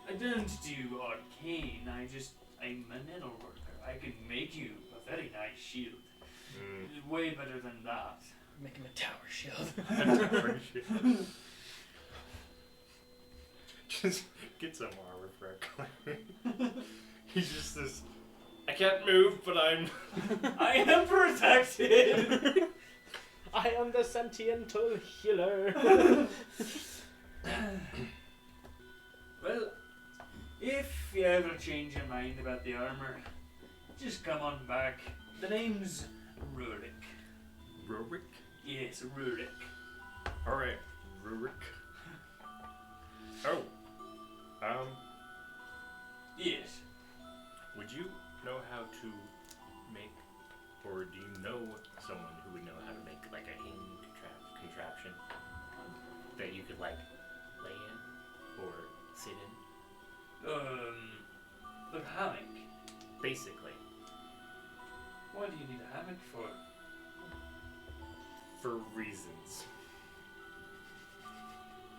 I don't do arcane. I'm a metal worker. I can make you a very nice shield. Way better than that.
Make him a tower shield.
Just get some armor for a cleric. He's just this. I can't move, but I'm.
I am protected.
I am the sentiental healer.
Well, if you ever change your mind about the armor, just come on back. The name's Rurik.
Rurik?
Yes, Rurik.
Alright, Rurik. Oh.
Yes.
Would you know how to make, or do you know someone who would know how to make like a hanging contraption that you could like lay in or sit in?
The hammock.
Basically,
What do you need a hammock for?
for reasons.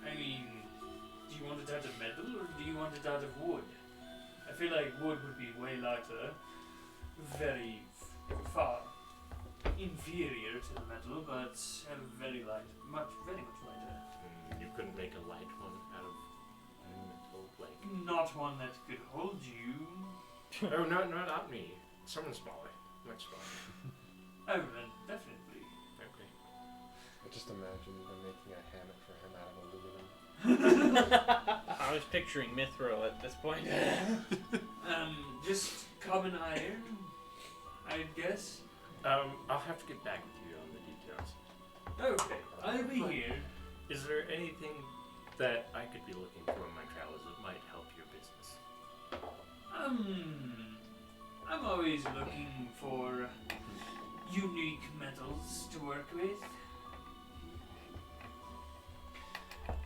I mean, do you want it out of metal or do you want it out of wood? I feel like wood would be way lighter, very far inferior to the metal, but very light, very much lighter.
You couldn't make a light one out of metal, like.
Not one that could hold you.
Oh, not me. Someone smaller, much smaller.
Oh, then definitely.
Okay.
I just imagine them making a hammock for him out of aluminum.
I was picturing Mithril at this point.
Just common iron, I guess.
I'll have to get back with you on the details.
Okay, I'll be here.
Is there anything that I could be looking for in my travels that might help your business?
I'm always looking for unique metals to work with.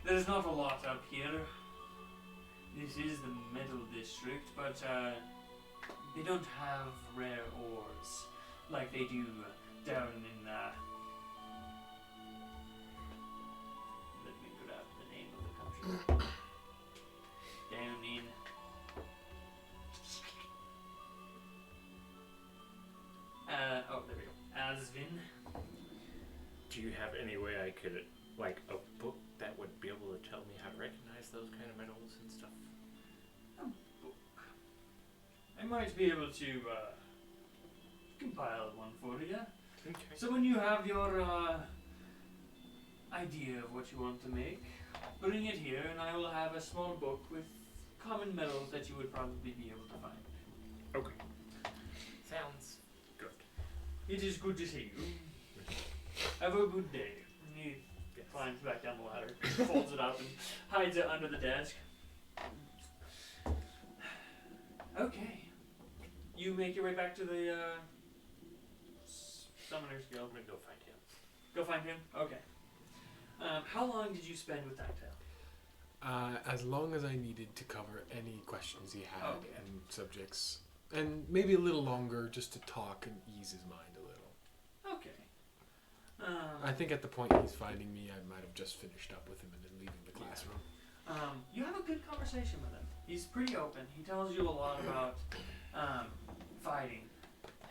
There's not a lot up here. This is the metal district, but they don't have rare ores like they do down in let me grab the name of the country. Down in there we go. Asvin.
Do you have any way I could, like, a book that would be able to tell me how to recognize those kind of metals and stuff?
I might be able to compile one for you.
Okay.
So when you have your idea of what you want to make, bring it here and I will have a small book with common metals that you would probably be able to find.
Okay. Sounds good.
It is good to see you. Have a good day. And he climbs back down the ladder, folds it up and hides it under the desk. Okay. You make your way back to the Summoner's Guild.
I'm gonna go find him.
Go find him? Okay. How long did you spend with Dactyl?
As long as I needed to cover any questions he had
Okay.
and subjects. And maybe a little longer just to talk and ease his mind a little.
Okay.
I think at the point he's finding me, I might have just finished up with him and then leaving the classroom.
You have a good conversation with him. He's pretty open. He tells you a lot about fighting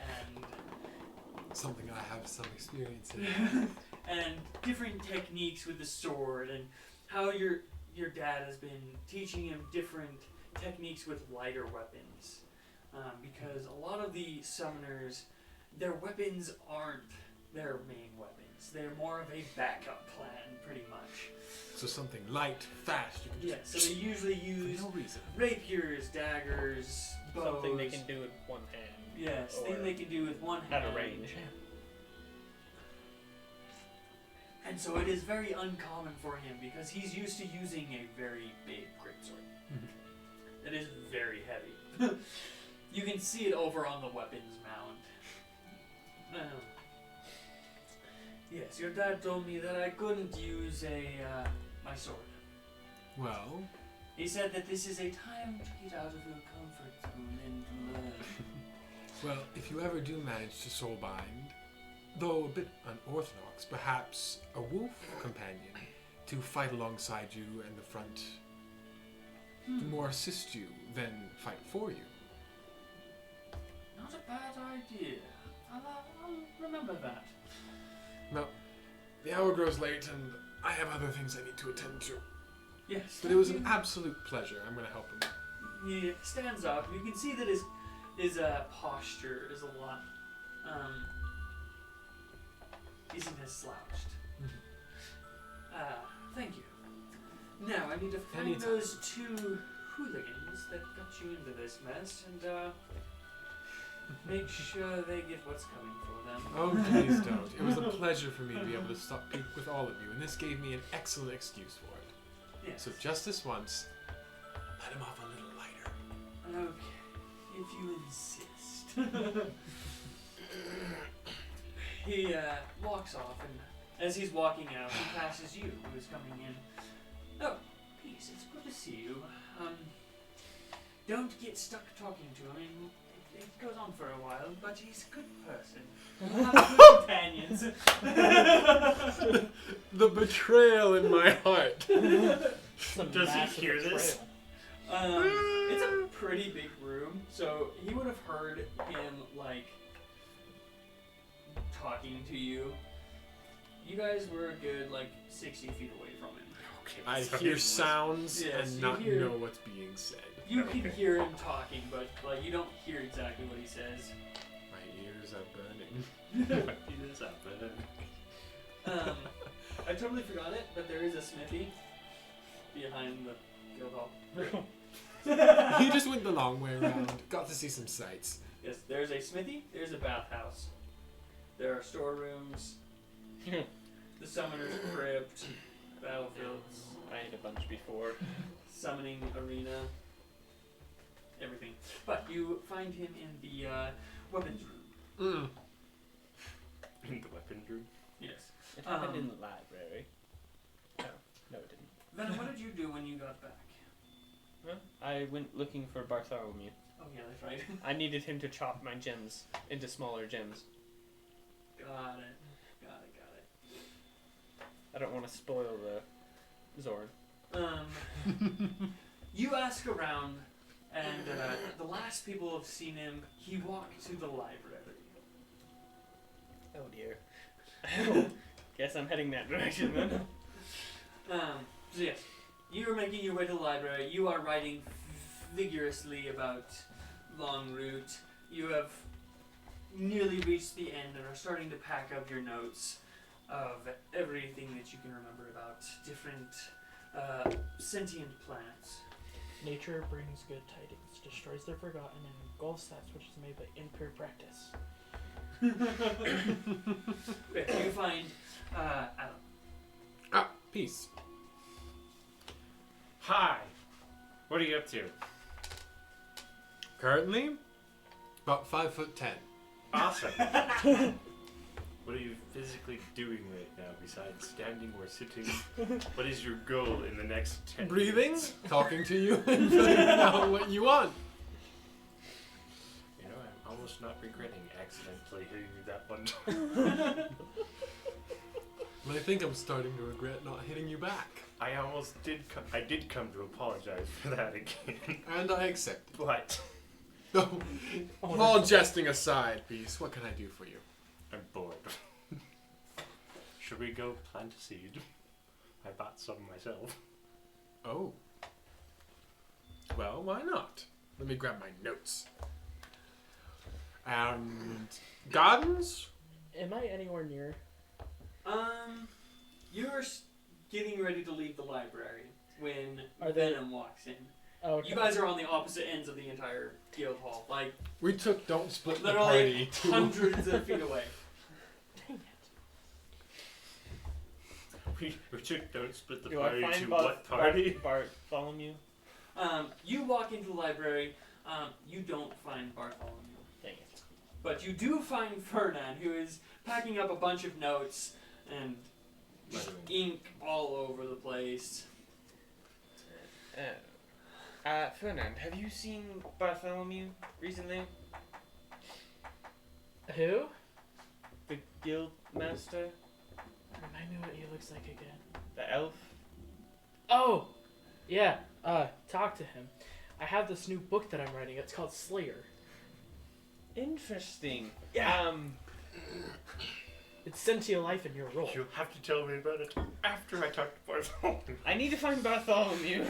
and
Something I have some experience in.
and different techniques with the sword, and how your dad has been teaching him different techniques with lighter weapons. Because a lot of the summoners, their weapons aren't their main weapons. They're more of a backup plan, pretty much.
So something light, fast, you can
Yeah, so they usually use
for no reason.
rapiers, daggers, bows.
Something they can do with one hand.
Yes,
or
thing they can do with one hand.
At a range.
And so it is very uncommon for him because he's used to using a very big greatsword.
Mhm.
It is very heavy. You can see it over on the weapons mound. Yes, your dad told me that I couldn't use my sword.
Well,
He said that this is a time to get out of your comfort zone and learn.
well, if you ever do manage to soulbind, though a bit unorthodox, perhaps a wolf companion to fight alongside you in the front to more assist you than fight for you.
Not a bad idea. I'll remember that.
Well, the hour grows late and I have other things I need to attend to.
Yes.
But it was an absolute pleasure. I'm going to help him.
He stands up. You can see that his posture is a lot isn't as slouched. Thank you. Now I need to find
Anytime.
those two hooligans that got you into this mess and make sure they get what's coming for them.
Oh, please don't. It was a pleasure for me to be able to stop with all of you, and this gave me an excellent excuse for it.
Yes.
So just this once, let him off a little lighter.
Okay, if you insist. He walks off, and as he's walking out, he passes you, who is coming in. Oh, peace, it's good to see you. Don't get stuck talking to him. I mean, it goes on for a while, but he's a good person. We'll have good companions.
The betrayal in my heart.
Some
Does he
massive
hear this?
betrayal.
It's a pretty big room, so he would have heard him, like, talking to you. You guys were a good, 60 feet away from him.
Okay,
I
so
hear
he was-
sounds
Yes,
and
you
not
hear-
know what's being said.
You can
Okay.
hear him talking, but you don't hear exactly what he says.
My ears are burning.
He is up, but
I totally forgot it, but there is a smithy behind the guild hall.
He just went the long way around. Got to see some sights.
Yes, there's a smithy. There's a bathhouse. There are storerooms. The summoner's crypt, battlefields,
I ate a bunch before.
summoning arena, everything. But you find him in the weapons room.
in the weapon room.
Yes.
It happened in the library. No, it didn't.
Then what did you do when you got back?
Huh? I went looking for Bartholomew.
Oh yeah, that's right.
I needed him to chop my gems into smaller gems.
Got it.
I don't want to spoil the Zord.
You ask around, and the last people have seen him, he walked to the library.
Oh dear. Guess I'm heading that direction then.
So yes, you are making your way to the library. You are writing vigorously about Long Route. You have nearly reached the end and are starting to pack up your notes of everything that you can remember about different sentient planets.
Nature brings good tidings, destroys the forgotten, and engulfs that which is made by impure practice.
Okay, you find Adam.
Ah, peace.
Hi. What are you up to?
Currently, about 5'10".
Awesome. What are you physically doing right now besides standing or sitting? What is your goal in the next 10
Breathing,
minutes?
talking to you, and figuring out what you want.
You know, I'm almost not regretting accidentally hitting you that one time.
But I think I'm starting to regret not hitting you back.
I almost did I did come to apologize for that again.
And I accept it.
But
No. All jesting aside, Beast, what can I do for you?
I'm bored. Should we go plant a seed? I bought some myself.
Oh. Well, why not? Let me grab my notes. Gardens?
Am I anywhere near?
You're getting ready to leave the library when
Are they-
Venom walks in.
Oh, okay.
You guys are on the opposite ends of the entire guild hall, like
We took Don't Split the
literally
Party to...
hundreds of feet away.
Dang it.
Richard, don't split the
Do I
party
find
to what party?
Bartholomew?
You walk into the library. You don't find Bartholomew,
Dang it.
but you do find Ferdinand, who is packing up a bunch of notes and just ink all over the place.
Fernand, have you seen Bartholomew recently?
Who?
The guild master?
Remind me what he looks like again.
The elf?
Oh! Yeah, talk to him. I have this new book that I'm writing. It's called Slayer.
Interesting.
Yeah. It's Sentia life in your role.
You'll have to tell me about it after I talk to Bartholomew.
I need to find Bartholomew.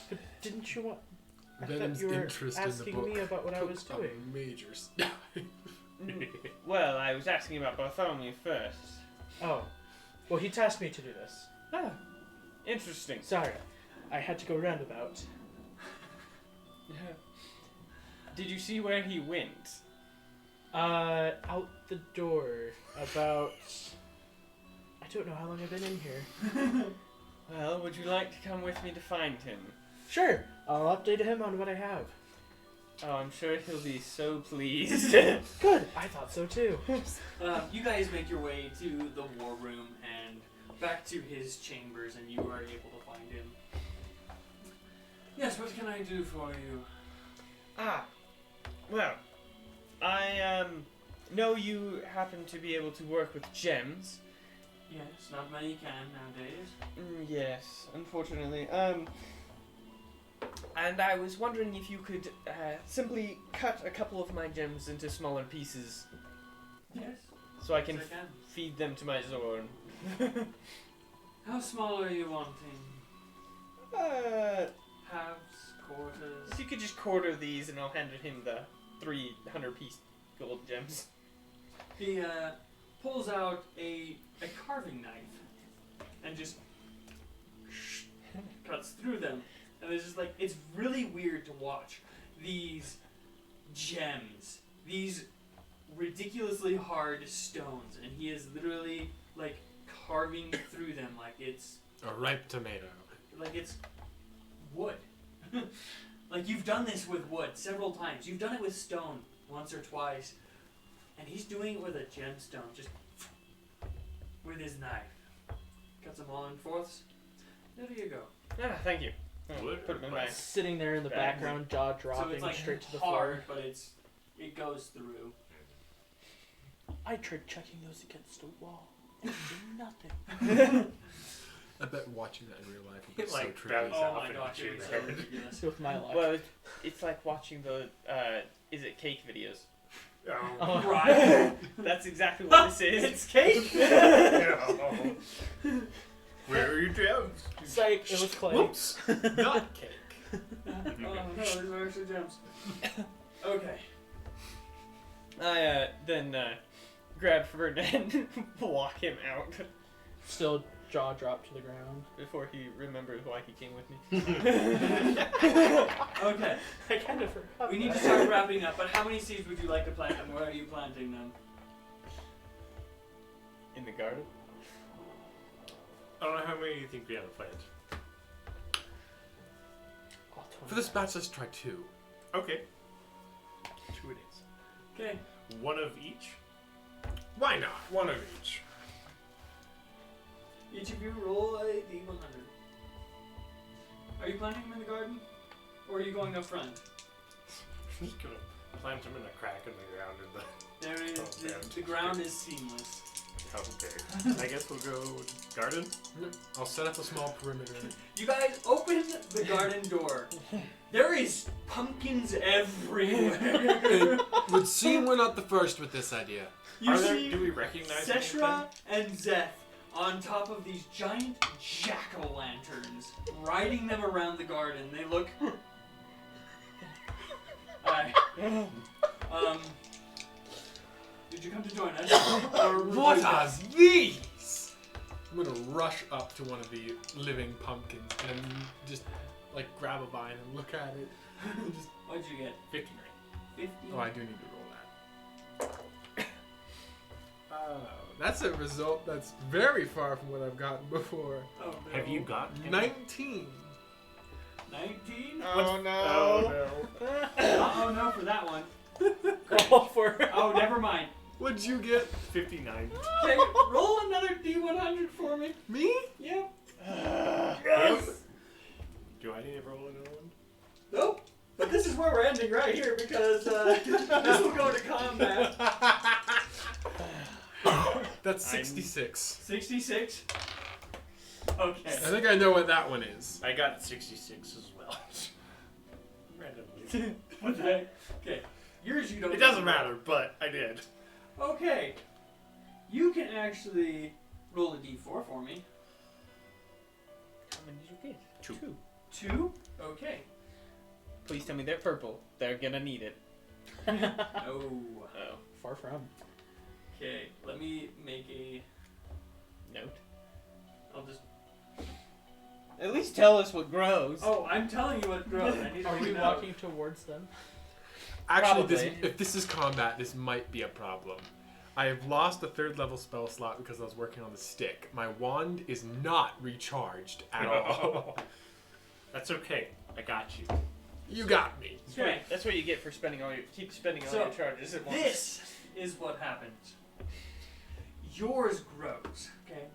But didn't you want... I
Venom's
thought you were
interest in the
asking
book
me about what I was
took a
doing.
major step.
Well, I was asking about Bartholomew first.
Oh. Well, he tasked me to do this.
Ah, interesting.
Sorry. I had to go roundabout.
Did you see where he went?
Out the door. About... I don't know how long I've been in here.
Well, would you like to come with me to find him?
Sure. I'll update him on what I have.
Oh, I'm sure he'll be so pleased.
Good. I thought so too.
You guys make your way to the war room and back to his chambers, and you are able to find him. Yes, what can I do for you?
Well, I know you happen to be able to work with gems.
Yes, not many can nowadays.
Yes, unfortunately. And I was wondering if you could simply cut a couple of my gems into smaller pieces
Yes,
so I can
yes, I can.
feed them to my Zorn.
How small are you wanting? Halves, quarters?
If you could just quarter these and I'll hand him the 300-piece gold gems.
He pulls out a carving knife and just cuts through them. And it's just like, it's really weird to watch these gems, these ridiculously hard stones, and he is literally like carving through them like it's
A ripe tomato.
wood. Like, you've done this with wood several times. You've done it with stone once or twice, and he's doing it with a gemstone, just with his knife. Cuts them all in fourths. There you go.
Thank you.
Wood
Put them in my...
Sitting there in the
Okay.
background, jaw
So
dropping
it's like
straight to the
hard,
floor.
but it goes through.
I tried checking those against a wall. And it did nothing.
I bet watching that in real life would be
It,
so
like,
trippy.
bounces
Oh
off
my
and
gosh,
hit you
it
in
was
the
so
head.
ridiculous.
With my luck.
Well, it's like watching the, is it cake videos?
Oh.
Right.
That's exactly what this is.
It's cake.
No. Where are your gems?
Psych, it was clay.
Whoops! Not cake.
Oh no, these are actually gems. Okay.
I then grab Ferdinand and walk him out
Still jaw dropped to the ground.
before he remembers why he came with me.
Okay.
I kind of forgot.
We need to
that.
start wrapping up, but how many seeds would you like to plant and where are you planting them?
In the garden?
I don't know how many you think we have to plant.
Oh,
For this batch, let's try 2.
Okay. 2 it is.
Okay.
One of each.
Why not? One of each.
Each of you roll a d100. Are you planting them in the garden? Or are you going up front?
Just gonna plant them in a crack in the ground in the.
There is,
Oh,
the ground is seamless.
Okay. I guess we'll go garden.
I'll set up a small perimeter.
You guys open the garden door. There is pumpkins everywhere.
It would seem we're not the first with this idea.
You
Do
see
we recognize
Seshra and Zeth on top of these giant jack-o'-lanterns, riding them around the garden. They look... Hi. Did you come to join us? Or
What are these? I'm gonna rush up to one of the living pumpkins and just like grab a vine and look at it. And just,
What'd you get?
59.
50?
oh, I do need to roll that. That's a result that's very far from what I've gotten before.
Oh, no.
Have you got
19.
19?
Oh no.
Oh
Oh no for that one.
Go for it.
Oh, never mind.
What'd you get?
no. 59.
Okay, roll another D100 for me.
Me?
Yep.
Yes. Do I need to roll another one?
Nope. But this is where we're ending right here because this will go to combat.
That's 66.
66.
I
Okay.
think I know what that one is.
I got 66 as well. Randomly.
What the heck? Okay. Yours you don't.
It doesn't matter, but I did.
Okay. You can actually roll a D4 for me.
How many did you get?
Two.
2. Okay.
Please tell me they're purple. They're gonna need it.
Oh.
Oh.
Far from.
Okay. Let me make a.
Note.
I'll just.
At least tell us what grows.
Oh, I'm telling you what grows. I need to
Are we
read out.
walking towards them?
Actually,
Probably.
if this is combat, this might be a problem. I have lost a 3rd level spell slot because I was working on the stick. My wand is not recharged at all.
That's okay. I got you.
You got me.
Okay.
That's what you get for spending all your all
So,
your charges at once.
This is what happens. Yours grows, okay?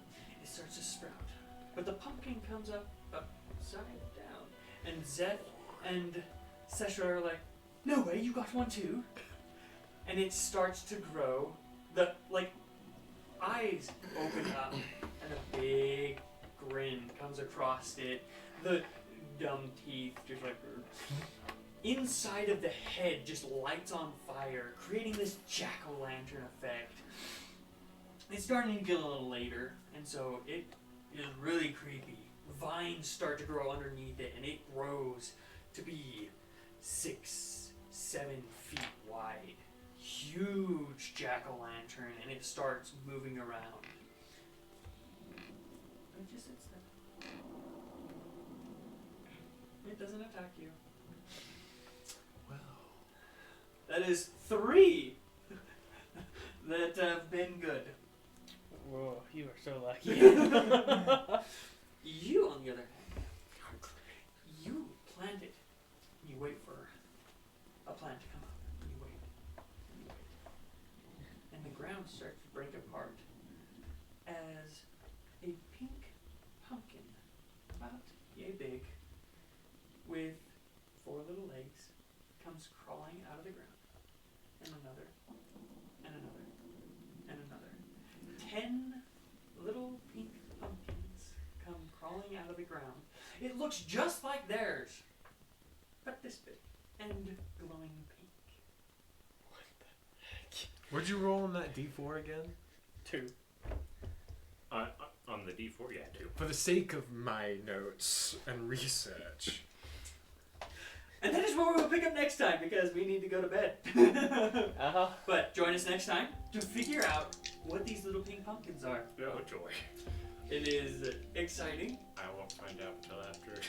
It starts to sprout. But the pumpkin comes up upside down. And Zeth and Seshra are like, no way, you got one too. And it starts to grow. The, like, eyes open up and a big grin comes across it. The dumb teeth just like... Inside of the head just lights on fire, creating this jack-o'-lantern effect. It's starting to get a little later, and so it is really creepy. Vines start to grow underneath it, and it grows to be 6, 7 feet wide. Huge jack-o'-lantern, and it starts moving around. It just sits there. It doesn't attack you. That is 3 that have been good.
Whoa, you are so lucky.
You, on the other hand, you plant it. You wait for a plant to come up. You wait. You wait. And the ground starts to break apart as a pink pumpkin, about yay big, with 4 little legs, comes crawling out of the ground. And another, and another, and another. 10 little pink pumpkins come crawling out of the ground. It looks just like theirs, but this big and glowing pink.
What'd you roll on that D4 again?
2.
On the D4, yeah, 2.
For the sake of my notes and research.
And that is what we will pick up next time because we need to go to bed.
Uh-huh.
But join us next time to figure out what these little pink pumpkins are.
Oh, joy.
It is exciting.
I won't find out until after.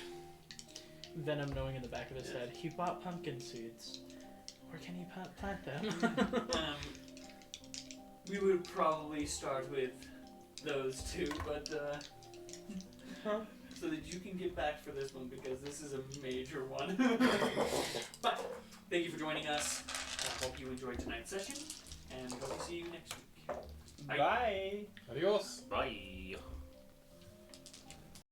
Venom knowing in the back of his head, he bought pumpkin seeds. Where can he plant them?
We would probably start with those 2, but so that you can get back for this one because this is a major one. But thank you for joining us. I hope you enjoyed tonight's session, and hope to see you next week. Bye.
Bye.
Adios.
Bye.